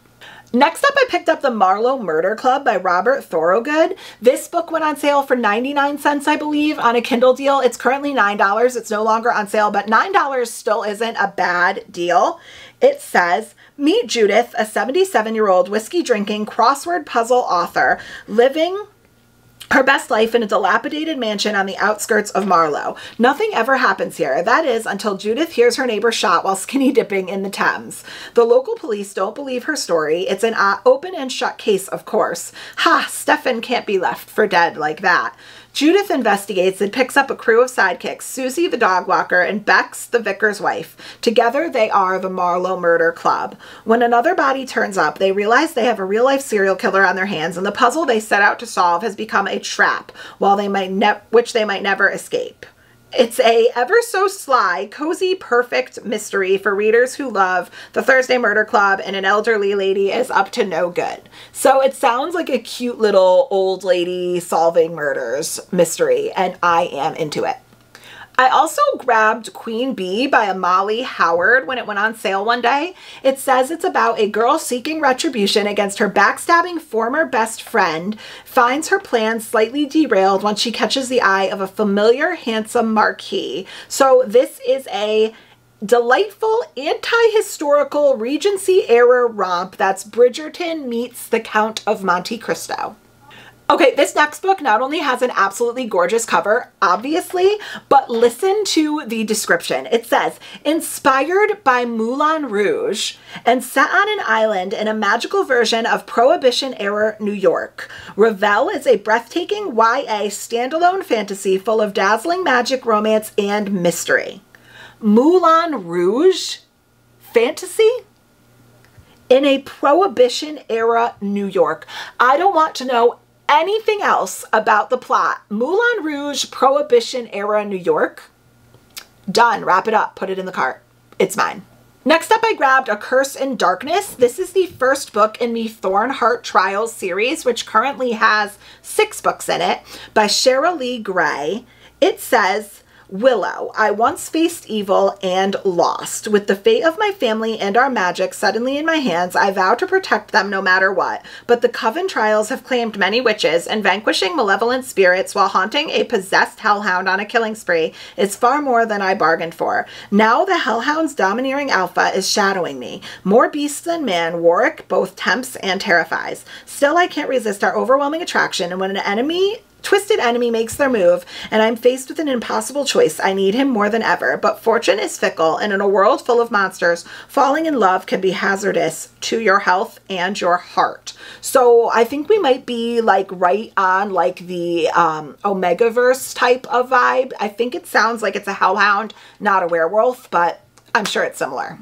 Next up, I picked up The Marlowe Murder Club by Robert Thorogood. This book went on sale for 99 cents, I believe, on a Kindle deal. It's currently $9. It's no longer on sale, but $9 still isn't a bad deal. It says, meet Judith, a 77-year-old whiskey-drinking crossword puzzle author living her best life in a dilapidated mansion on the outskirts of Marlowe. Nothing ever happens here. That is, until Judith hears her neighbor shot while skinny dipping in the Thames. The local police don't believe her story. It's an open and shut case, of course. Ha! Stefan can't be left for dead like that. Judith investigates and picks up a crew of sidekicks, Susie the dog walker and Bex the vicar's wife. Together they are the Marlowe Murder Club. When another body turns up, they realize they have a real-life serial killer on their hands, and the puzzle they set out to solve has become a trap, which they might never escape. It's a ever so sly, cozy, perfect mystery for readers who love the Thursday Murder Club and an elderly lady is up to no good. So it sounds like a cute little old lady solving murders mystery, and I am into it. I also grabbed Queen Bee by Amali Howard when it went on sale one day. It says it's about a girl seeking retribution against her backstabbing former best friend, finds her plans slightly derailed once she catches the eye of a familiar, handsome marquis. So this is a delightful anti-historical Regency-era romp that's Bridgerton meets the Count of Monte Cristo. Okay, this next book not only has an absolutely gorgeous cover, obviously, but listen to the description. It says, inspired by Moulin Rouge and set on an island in a magical version of Prohibition-era New York, Ravel is a breathtaking YA standalone fantasy full of dazzling magic, romance, and mystery. Moulin Rouge fantasy? In a Prohibition-era New York. I don't want to know anything else about the plot. Moulin Rouge, Prohibition-era New York. Done. Wrap it up. Put it in the cart. It's mine. Next up, I grabbed A Curse in Darkness. This is the first book in the Thornheart Trials series, which currently has 6 books in it, by Cheryl Lee Gray. It says, Willow, I once faced evil and lost. With the fate of my family and our magic suddenly in my hands, I vow to protect them no matter what. But the Coven trials have claimed many witches, and vanquishing malevolent spirits while haunting a possessed hellhound on a killing spree is far more than I bargained for. Now the hellhound's domineering alpha is shadowing me. More beast than man, Warwick both tempts and terrifies. Still, I can't resist our overwhelming attraction, and when an enemy twisted enemy makes their move, and I'm faced with an impossible choice. I need him more than ever, but fortune is fickle, and in a world full of monsters, falling in love can be hazardous to your health and your heart. So I think we might be like right on like the Omegaverse type of vibe. I think it sounds like it's a hellhound, not a werewolf, but I'm sure it's similar.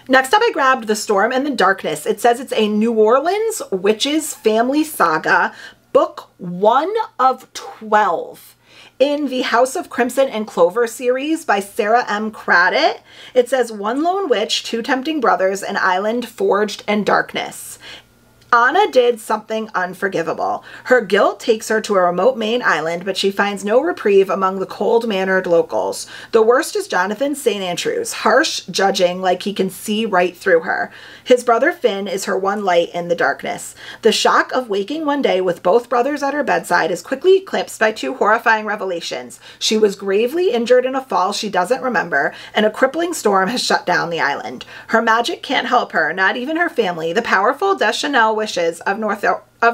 Next up, I grabbed The Storm and the Darkness. It says it's a New Orleans witches family saga, book 1 of 12 in the House of Crimson and Clover series by Sarah M. Craddock. It says one lone witch, two tempting brothers, an island forged in darkness. Anna did something unforgivable. Her guilt takes her to a remote Maine island, but she finds no reprieve among the cold-mannered locals. The worst is Jonathan St. Andrews, harsh, judging like he can see right through her. His brother Finn is her one light in the darkness. The shock of waking one day with both brothers at her bedside is quickly eclipsed by two horrifying revelations. She was gravely injured in a fall she doesn't remember, and a crippling storm has shut down the island. Her magic can't help her, not even her family. The powerful Deschanel wishes of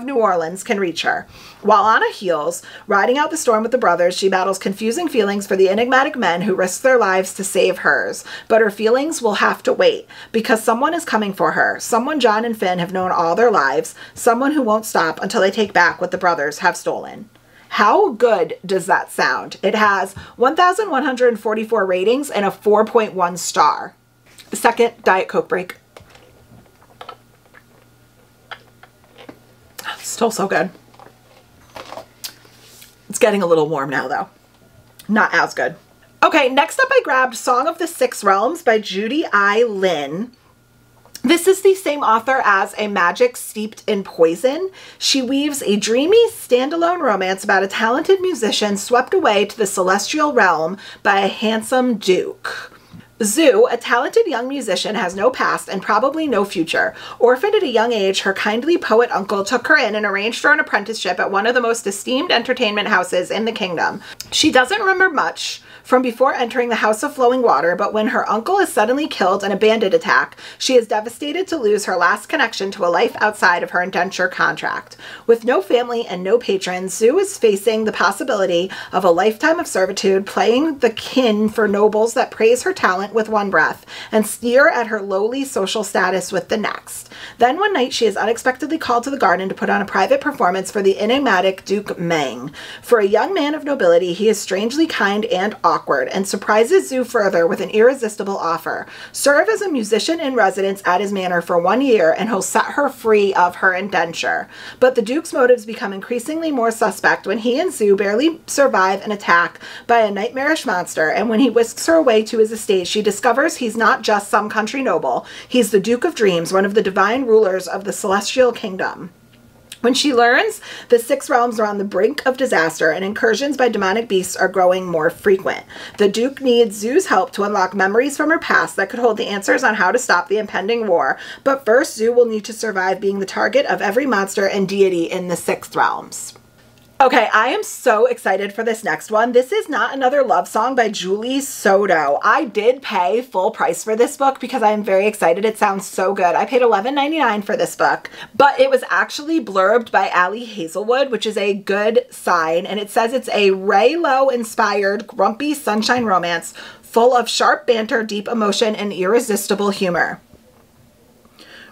New Orleans can reach her. While Anna heals, riding out the storm with the brothers, she battles confusing feelings for the enigmatic men who risk their lives to save hers. But her feelings will have to wait, because someone is coming for her. Someone John and Finn have known all their lives. Someone who won't stop until they take back what the brothers have stolen. How good does that sound? It has 1,144 ratings and a 4.1 star. Second Diet Coke break. Still so good. It's getting a little warm now though. Not as good. Okay, next up I grabbed Song of the Six Realms by Judy I. Lin. This is the same author as A Magic Steeped in Poison. She weaves a dreamy standalone romance about a talented musician swept away to the celestial realm by a handsome duke. Zoo, a talented young musician, has no past and probably no future. Orphaned at a young age, her kindly poet uncle took her in and arranged for an apprenticeship at one of the most esteemed entertainment houses in the kingdom. She doesn't remember much from before entering the House of Flowing Water, but when her uncle is suddenly killed in a bandit attack, she is devastated to lose her last connection to a life outside of her indenture contract. With no family and no patrons, Zoo is facing the possibility of a lifetime of servitude, playing the kin for nobles that praise her talent with one breath and sneer at her lowly social status with the next. Then one night she is unexpectedly called to the garden to put on a private performance for the enigmatic Duke Meng. For a young man of nobility, he is strangely kind and awkward and surprises Zoo further with an irresistible offer. Serve as a musician in residence at his manor for 1 year and he'll set her free of her indenture. But the Duke's motives become increasingly more suspect when he and Zoo barely survive an attack by a nightmarish monster, and when he whisks her away to his estate, she discovers he's not just some country noble. He's the Duke of Dreams, one of the divine rulers of the celestial kingdom. When she learns the six realms are on the brink of disaster and incursions by demonic beasts are growing more frequent, the Duke needs Zoo's help to unlock memories from her past that could hold the answers on how to stop the impending war. But first, Zoo will need to survive being the target of every monster and deity in the six realms. Okay, I am so excited for this next one. This is not another love song by Julie Soto. I did pay full price for this book because I am very excited. It sounds so good. I paid $11.99 for this book, but it was actually blurbed by Allie Hazelwood, which is a good sign. And it says it's a Ray Lowe inspired grumpy sunshine romance full of sharp banter, deep emotion, and irresistible humor.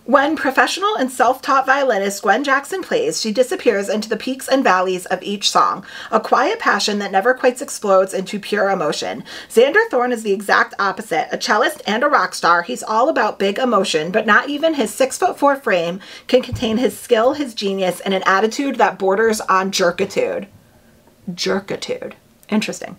When professional and self-taught violinist Gwen Jackson plays, she disappears into the peaks and valleys of each song, a quiet passion that never quite explodes into pure emotion. Xander Thorne is the exact opposite. A cellist and a rock star, he's all about big emotion, but not even his 6'4" frame can contain his skill, his genius, and an attitude that borders on jerkitude. Jerkitude. Interesting.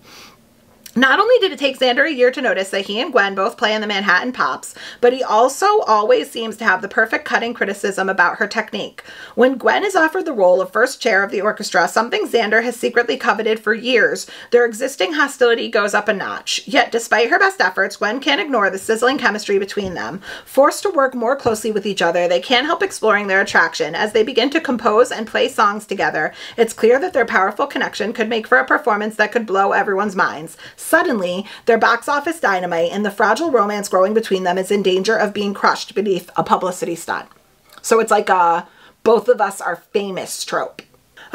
Not only did it take Xander a year to notice that he and Gwen both play in the Manhattan Pops, but he also always seems to have the perfect cutting criticism about her technique. When Gwen is offered the role of first chair of the orchestra, something Xander has secretly coveted for years, their existing hostility goes up a notch. Yet, despite her best efforts, Gwen can't ignore the sizzling chemistry between them. Forced to work more closely with each other, they can't help exploring their attraction. As they begin to compose and play songs together, it's clear that their powerful connection could make for a performance that could blow everyone's minds. Suddenly, their box office dynamite and the fragile romance growing between them is in danger of being crushed beneath a publicity stunt. So it's like a both of us are famous trope.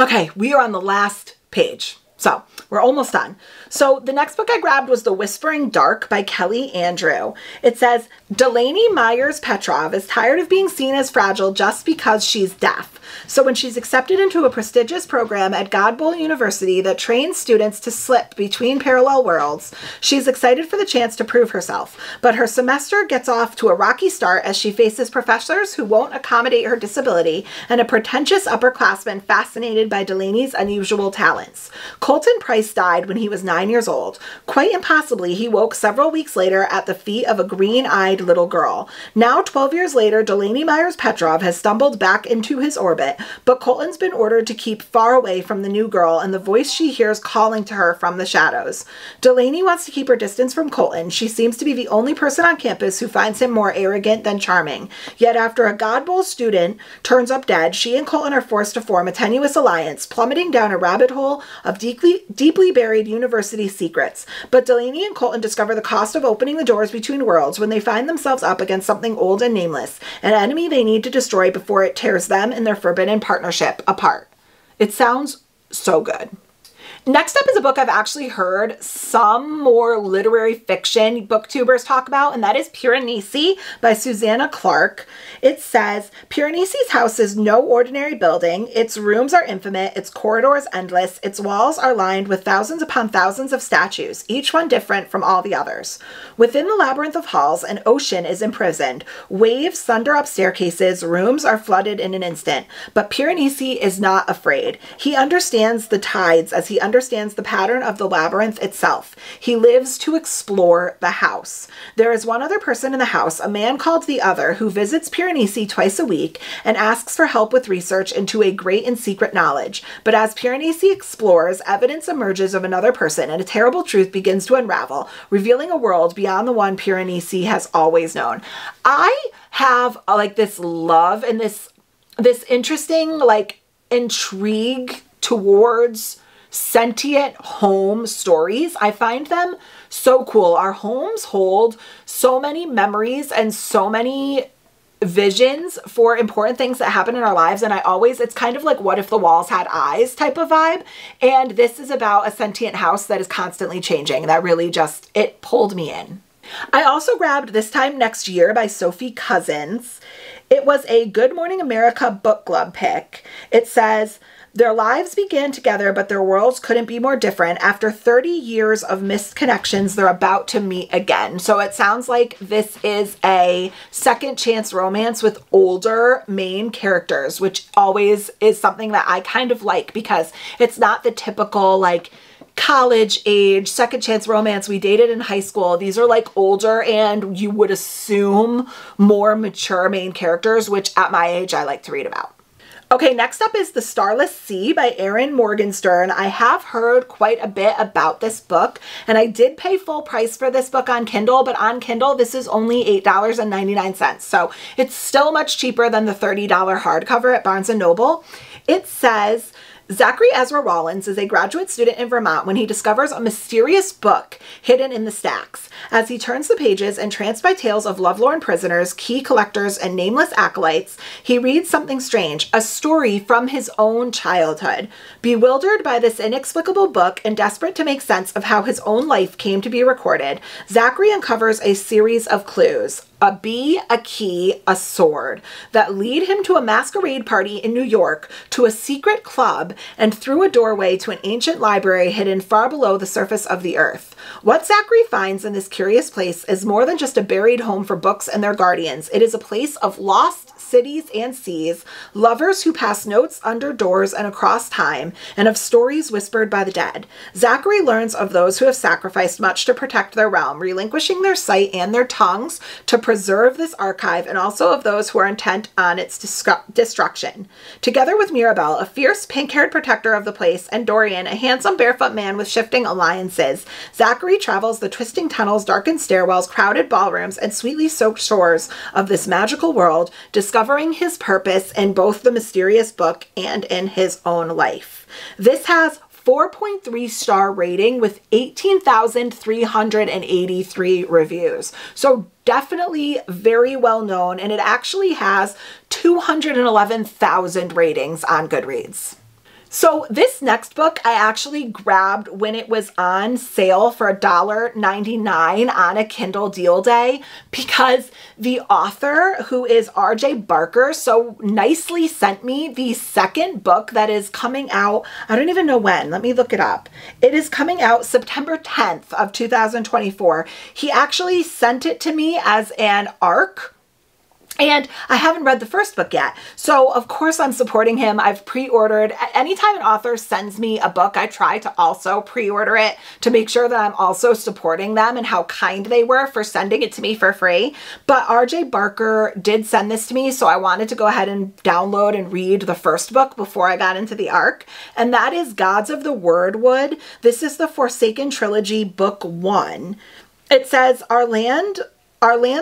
Okay, we are on the last page. So we're almost done. So the next book I grabbed was The Whispering Dark by Kelly Andrew. It says, Delaney Myers Petrov is tired of being seen as fragile just because she's deaf. So when she's accepted into a prestigious program at Godboll University that trains students to slip between parallel worlds, she's excited for the chance to prove herself. But her semester gets off to a rocky start as she faces professors who won't accommodate her disability and a pretentious upperclassman fascinated by Delaney's unusual talents. Colton Price died when he was 9 years old. Quite impossibly, he woke several weeks later at the feet of a green-eyed little girl. Now, 12 years later, Delaney Myers Petrov has stumbled back into his orbit, but Colton's been ordered to keep far away from the new girl and the voice she hears calling to her from the shadows. Delaney wants to keep her distance from Colton. She seems to be the only person on campus who finds him more arrogant than charming. Yet after a Godboll student turns up dead, she and Colton are forced to form a tenuous alliance, plummeting down a rabbit hole of deeply buried university secrets. But Delaney and Colton discover the cost of opening the doors between worlds when they find themselves up against something old and nameless, an enemy they need to destroy before it tears them and their forbidden partnership apart. It sounds so good. Next up is a book I've actually heard some more literary fiction booktubers talk about, and that is Piranesi by Susanna Clark. It says, Piranesi's house is no ordinary building. Its rooms are infinite, its corridors endless, its walls are lined with thousands upon thousands of statues, each one different from all the others. Within the labyrinth of halls, an ocean is imprisoned. Waves thunder up staircases, rooms are flooded in an instant. But Piranesi is not afraid. He understands the tides as he understands the pattern of the labyrinth itself. He lives to explore the house. There is one other person in the house, a man called the Other, who visits Piranesi twice a week and asks for help with research into a great and secret knowledge. But as Piranesi explores, evidence emerges of another person and a terrible truth begins to unravel, revealing a world beyond the one Piranesi has always known. I have like this love and this interesting like intrigue towards sentient home stories. I find them so cool. Our homes hold so many memories and so many visions for important things that happen in our lives. And it's kind of like what if the walls had eyes type of vibe. And this is about a sentient house that is constantly changing. That really just, it pulled me in. I also grabbed This Time Next Year by Sophie Cousins. It was a Good Morning America book club pick. It says, their lives began together, but their worlds couldn't be more different. After 30 years of missed connections, they're about to meet again. So it sounds like this is a second chance romance with older main characters, which always is something that I kind of like because it's not the typical like college age second chance romance we dated in high school. These are like older and you would assume more mature main characters, which at my age I like to read about. Okay, next up is The Starless Sea by Erin Morgenstern. I have heard quite a bit about this book, and I did pay full price for this book on Kindle, but on Kindle, this is only $8.99. So it's still much cheaper than the $30 hardcover at Barnes & Noble. It says, Zachary Ezra Rollins is a graduate student in Vermont when he discovers a mysterious book hidden in the stacks. As he turns the pages, entranced by tales of lovelorn prisoners, key collectors, and nameless acolytes, he reads something strange, a story from his own childhood. Bewildered by this inexplicable book and desperate to make sense of how his own life came to be recorded, Zachary uncovers a series of clues. A bee, a key, a sword that lead him to a masquerade party in New York, to a secret club, and through a doorway to an ancient library hidden far below the surface of the earth. What Zachary finds in this curious place is more than just a buried home for books and their guardians. It is a place of lost cities and seas, lovers who pass notes under doors and across time, and of stories whispered by the dead. Zachary learns of those who have sacrificed much to protect their realm, relinquishing their sight and their tongues to preserve this archive, and also of those who are intent on its destruction. Together with Mirabelle, a fierce pink-haired protector of the place, and Dorian, a handsome barefoot man with shifting alliances, Zachary travels the twisting tunnels, darkened stairwells, crowded ballrooms, and sweetly soaked shores of this magical world, discovering his purpose in both the mysterious book and in his own life. This has 4.3 star rating with 18,383 reviews. So definitely very well known, and it actually has 211,000 ratings on Goodreads. So this next book I actually grabbed when it was on sale for $1.99 on a Kindle deal day, because the author, who is R.J. Barker, so nicely sent me the second book that is coming out. I don't even know when. Let me look it up. It is coming out September 10th of 2024. He actually sent it to me as an ARC. And I haven't read the first book yet. So of course I'm supporting him. I've pre-ordered. Anytime an author sends me a book, I try to also pre-order it to make sure that I'm also supporting them and how kind they were for sending it to me for free. But R.J. Barker did send this to me, so I wanted to go ahead and download and read the first book before I got into the ARC. And that is Gods of the Wordwood. This is the Forsaken Trilogy, Book 1. It says, Our lands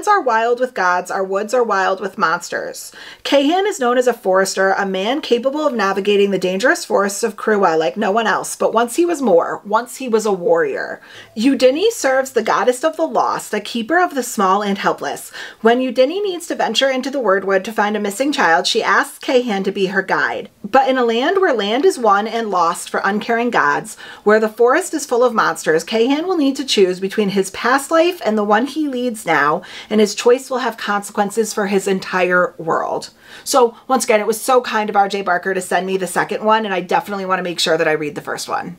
are wild with gods, our woods are wild with monsters. Cahan is known as a forester, a man capable of navigating the dangerous forests of Krua like no one else, but once he was more. Once he was a warrior. Udini serves the goddess of the lost, a keeper of the small and helpless. When Udini needs to venture into the Wordwood to find a missing child, she asks Cahan to be her guide. But in a land where land is won and lost for uncaring gods, where the forest is full of monsters, Cahan will need to choose between his past life and the one he leads now, and his choice will have consequences for his entire world. So once again, it was so kind of R.J. Barker to send me the second one, and I definitely want to make sure that I read the first one.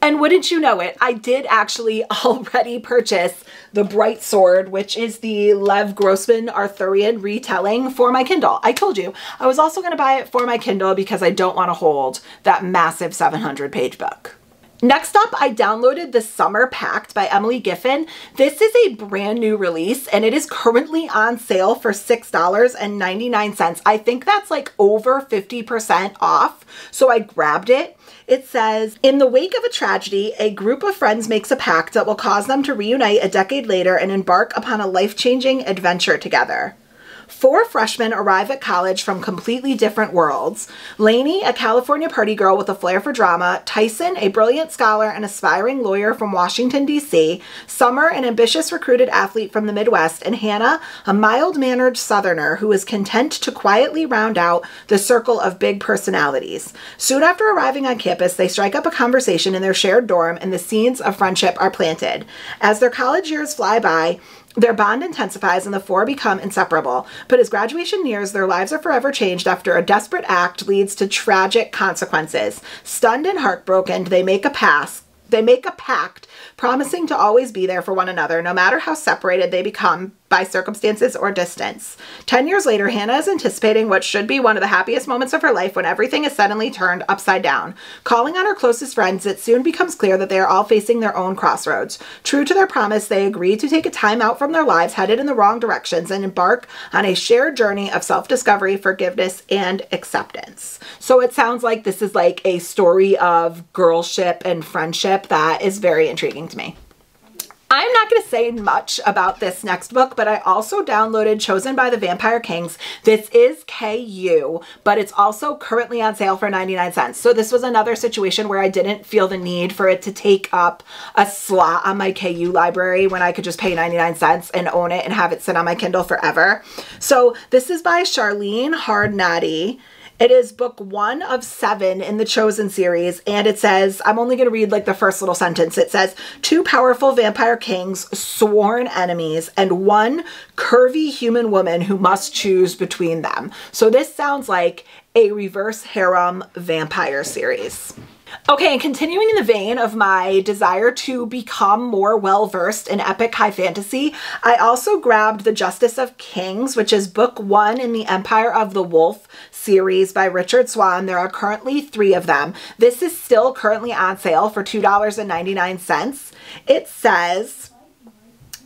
And wouldn't you know it, I did actually already purchase The Bright Sword, which is the Lev Grossman Arthurian retelling, for my Kindle. I told you, I was also going to buy it for my Kindle because I don't want to hold that massive 700-page book. Next up, I downloaded The Summer Pact by Emily Giffin. This is a brand new release, and it is currently on sale for $6.99. I think that's like over 50% off, so I grabbed it. It says, in the wake of a tragedy, a group of friends makes a pact that will cause them to reunite a decade later and embark upon a life-changing adventure together. 4 freshmen arrive at college from completely different worlds. Lainey, a California party girl with a flair for drama. Tyson, a brilliant scholar and aspiring lawyer from Washington, D.C. Summer, an ambitious recruited athlete from the Midwest. And Hannah, a mild-mannered Southerner who is content to quietly round out the circle of big personalities. Soon after arriving on campus, they strike up a conversation in their shared dorm, and the seeds of friendship are planted. As their college years fly by, their bond intensifies and the 4 become inseparable. But as graduation nears, their lives are forever changed after a desperate act leads to tragic consequences. Stunned and heartbroken, they make a pact, promising to always be there for one another, no matter how separated they become by circumstances or distance. 10 years later, Hannah is anticipating what should be one of the happiest moments of her life when everything is suddenly turned upside down. Calling on her closest friends, it soon becomes clear that they are all facing their own crossroads. True to their promise, they agree to take a time out from their lives headed in the wrong directions and embark on a shared journey of self-discovery, forgiveness, and acceptance. So it sounds like this is like a story of girlship and friendship that is very intriguing to me. I'm not going to say much about this next book, but I also downloaded Chosen by the Vampire Kings. This is KU, but it's also currently on sale for 99 cents. So this was another situation where I didn't feel the need for it to take up a slot on my KU library when I could just pay 99 cents and own it and have it sit on my Kindle forever. So this is by Charlene Hardnaddy. It is book 1 of 7 in the Chosen series, and it says, I'm only going to read like the first little sentence. It says, 2 powerful vampire kings, sworn enemies, and 1 curvy human woman who must choose between them. So this sounds like a reverse harem vampire series. Okay, and continuing in the vein of my desire to become more well-versed in epic high fantasy, I also grabbed The Justice of Kings, which is book 1 in the Empire of the Wolf series by Richard Swan. There are currently 3 of them. This is still currently on sale for $2.99. It says,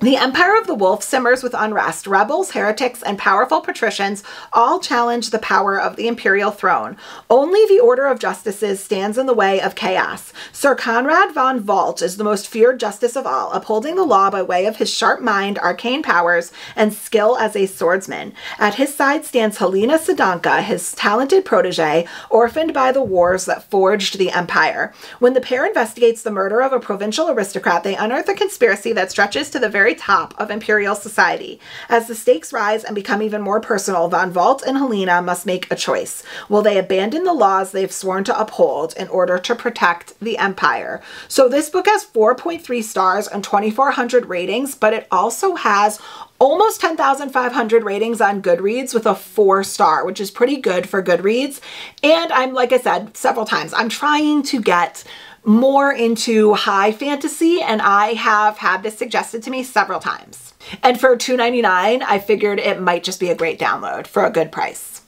the Empire of the Wolf simmers with unrest. Rebels, heretics, and powerful patricians all challenge the power of the imperial throne. Only the Order of Justices stands in the way of chaos. Sir Conrad von Vault is the most feared justice of all, upholding the law by way of his sharp mind, arcane powers, and skill as a swordsman. At his side stands Helena Sadanka, his talented protege, orphaned by the wars that forged the empire. When the pair investigates the murder of a provincial aristocrat, they unearth a conspiracy that stretches to the very very top of imperial society. As the stakes rise and become even more personal, Von Valt and Helena must make a choice. Will they abandon the laws they've sworn to uphold in order to protect the empire? So this book has 4.3 stars and 2,400 ratings, but it also has almost 10,500 ratings on Goodreads with a 4-star, which is pretty good for Goodreads. And I'm, like I said several times, I'm trying to get more into high fantasy, and I have had this suggested to me several times. And for $2.99, I figured it might just be a great download for a good price.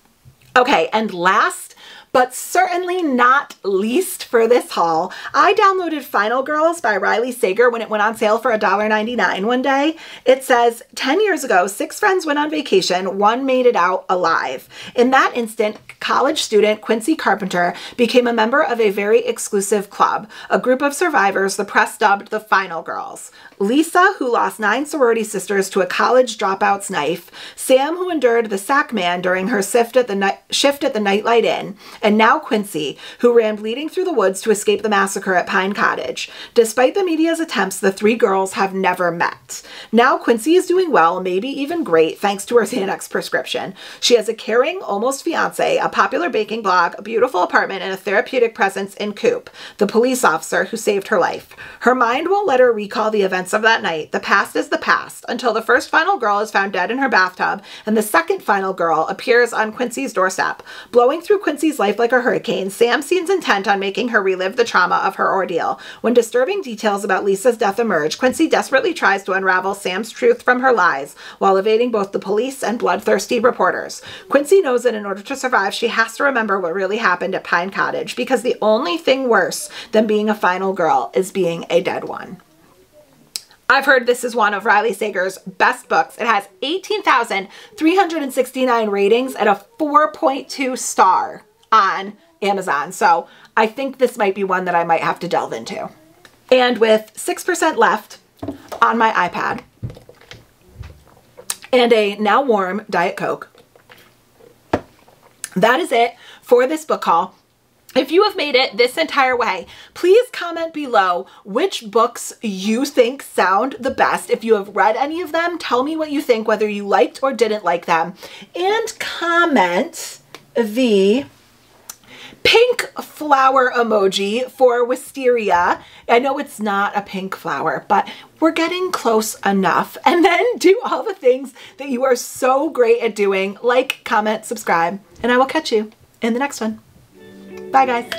Okay, and last but certainly not least for this haul, I downloaded Final Girls by Riley Sager when it went on sale for $1.99 one day. It says, 10 years ago, 6 friends went on vacation, one made it out alive. In that instant, college student Quincy Carpenter became a member of a very exclusive club, a group of survivors the press dubbed the Final Girls. Lisa, who lost 9 sorority sisters to a college dropout's knife, Sam, who endured the sack man during her shift at the Nightlight Inn, and now Quincy, who ran bleeding through the woods to escape the massacre at Pine Cottage. Despite the media's attempts, the 3 girls have never met. Now Quincy is doing well, maybe even great, thanks to her Xanax prescription. She has a caring, almost fiance, a popular baking blog, a beautiful apartment, and a therapeutic presence in Coop, the police officer who saved her life. Her mind won't let her recall the events of that night. The past is the past, until the first final girl is found dead in her bathtub, and the second final girl appears on Quincy's doorstep. Blowing through Quincy's life like a hurricane, Sam seems intent on making her relive the trauma of her ordeal. When disturbing details about Lisa's death emerge, Quincy desperately tries to unravel Sam's truth from her lies, while evading both the police and bloodthirsty reporters. Quincy knows that in order to survive, she has to remember what really happened at Pine Cottage, because the only thing worse than being a final girl is being a dead one. I've heard this is one of Riley Sager's best books. It has 18,369 ratings and a 4.2 star on Amazon. So I think this might be one that I might have to delve into. And with 6% left on my iPad and a now warm Diet Coke, that is it for this book haul. If you have made it this entire way, please comment below which books you think sound the best. If you have read any of them, tell me what you think, whether you liked or didn't like them. And comment the pink flower emoji for Wisteria. I know it's not a pink flower, but we're getting close enough. And then do all the things that you are so great at doing, like, comment, subscribe, and I will catch you in the next one. Bye, guys.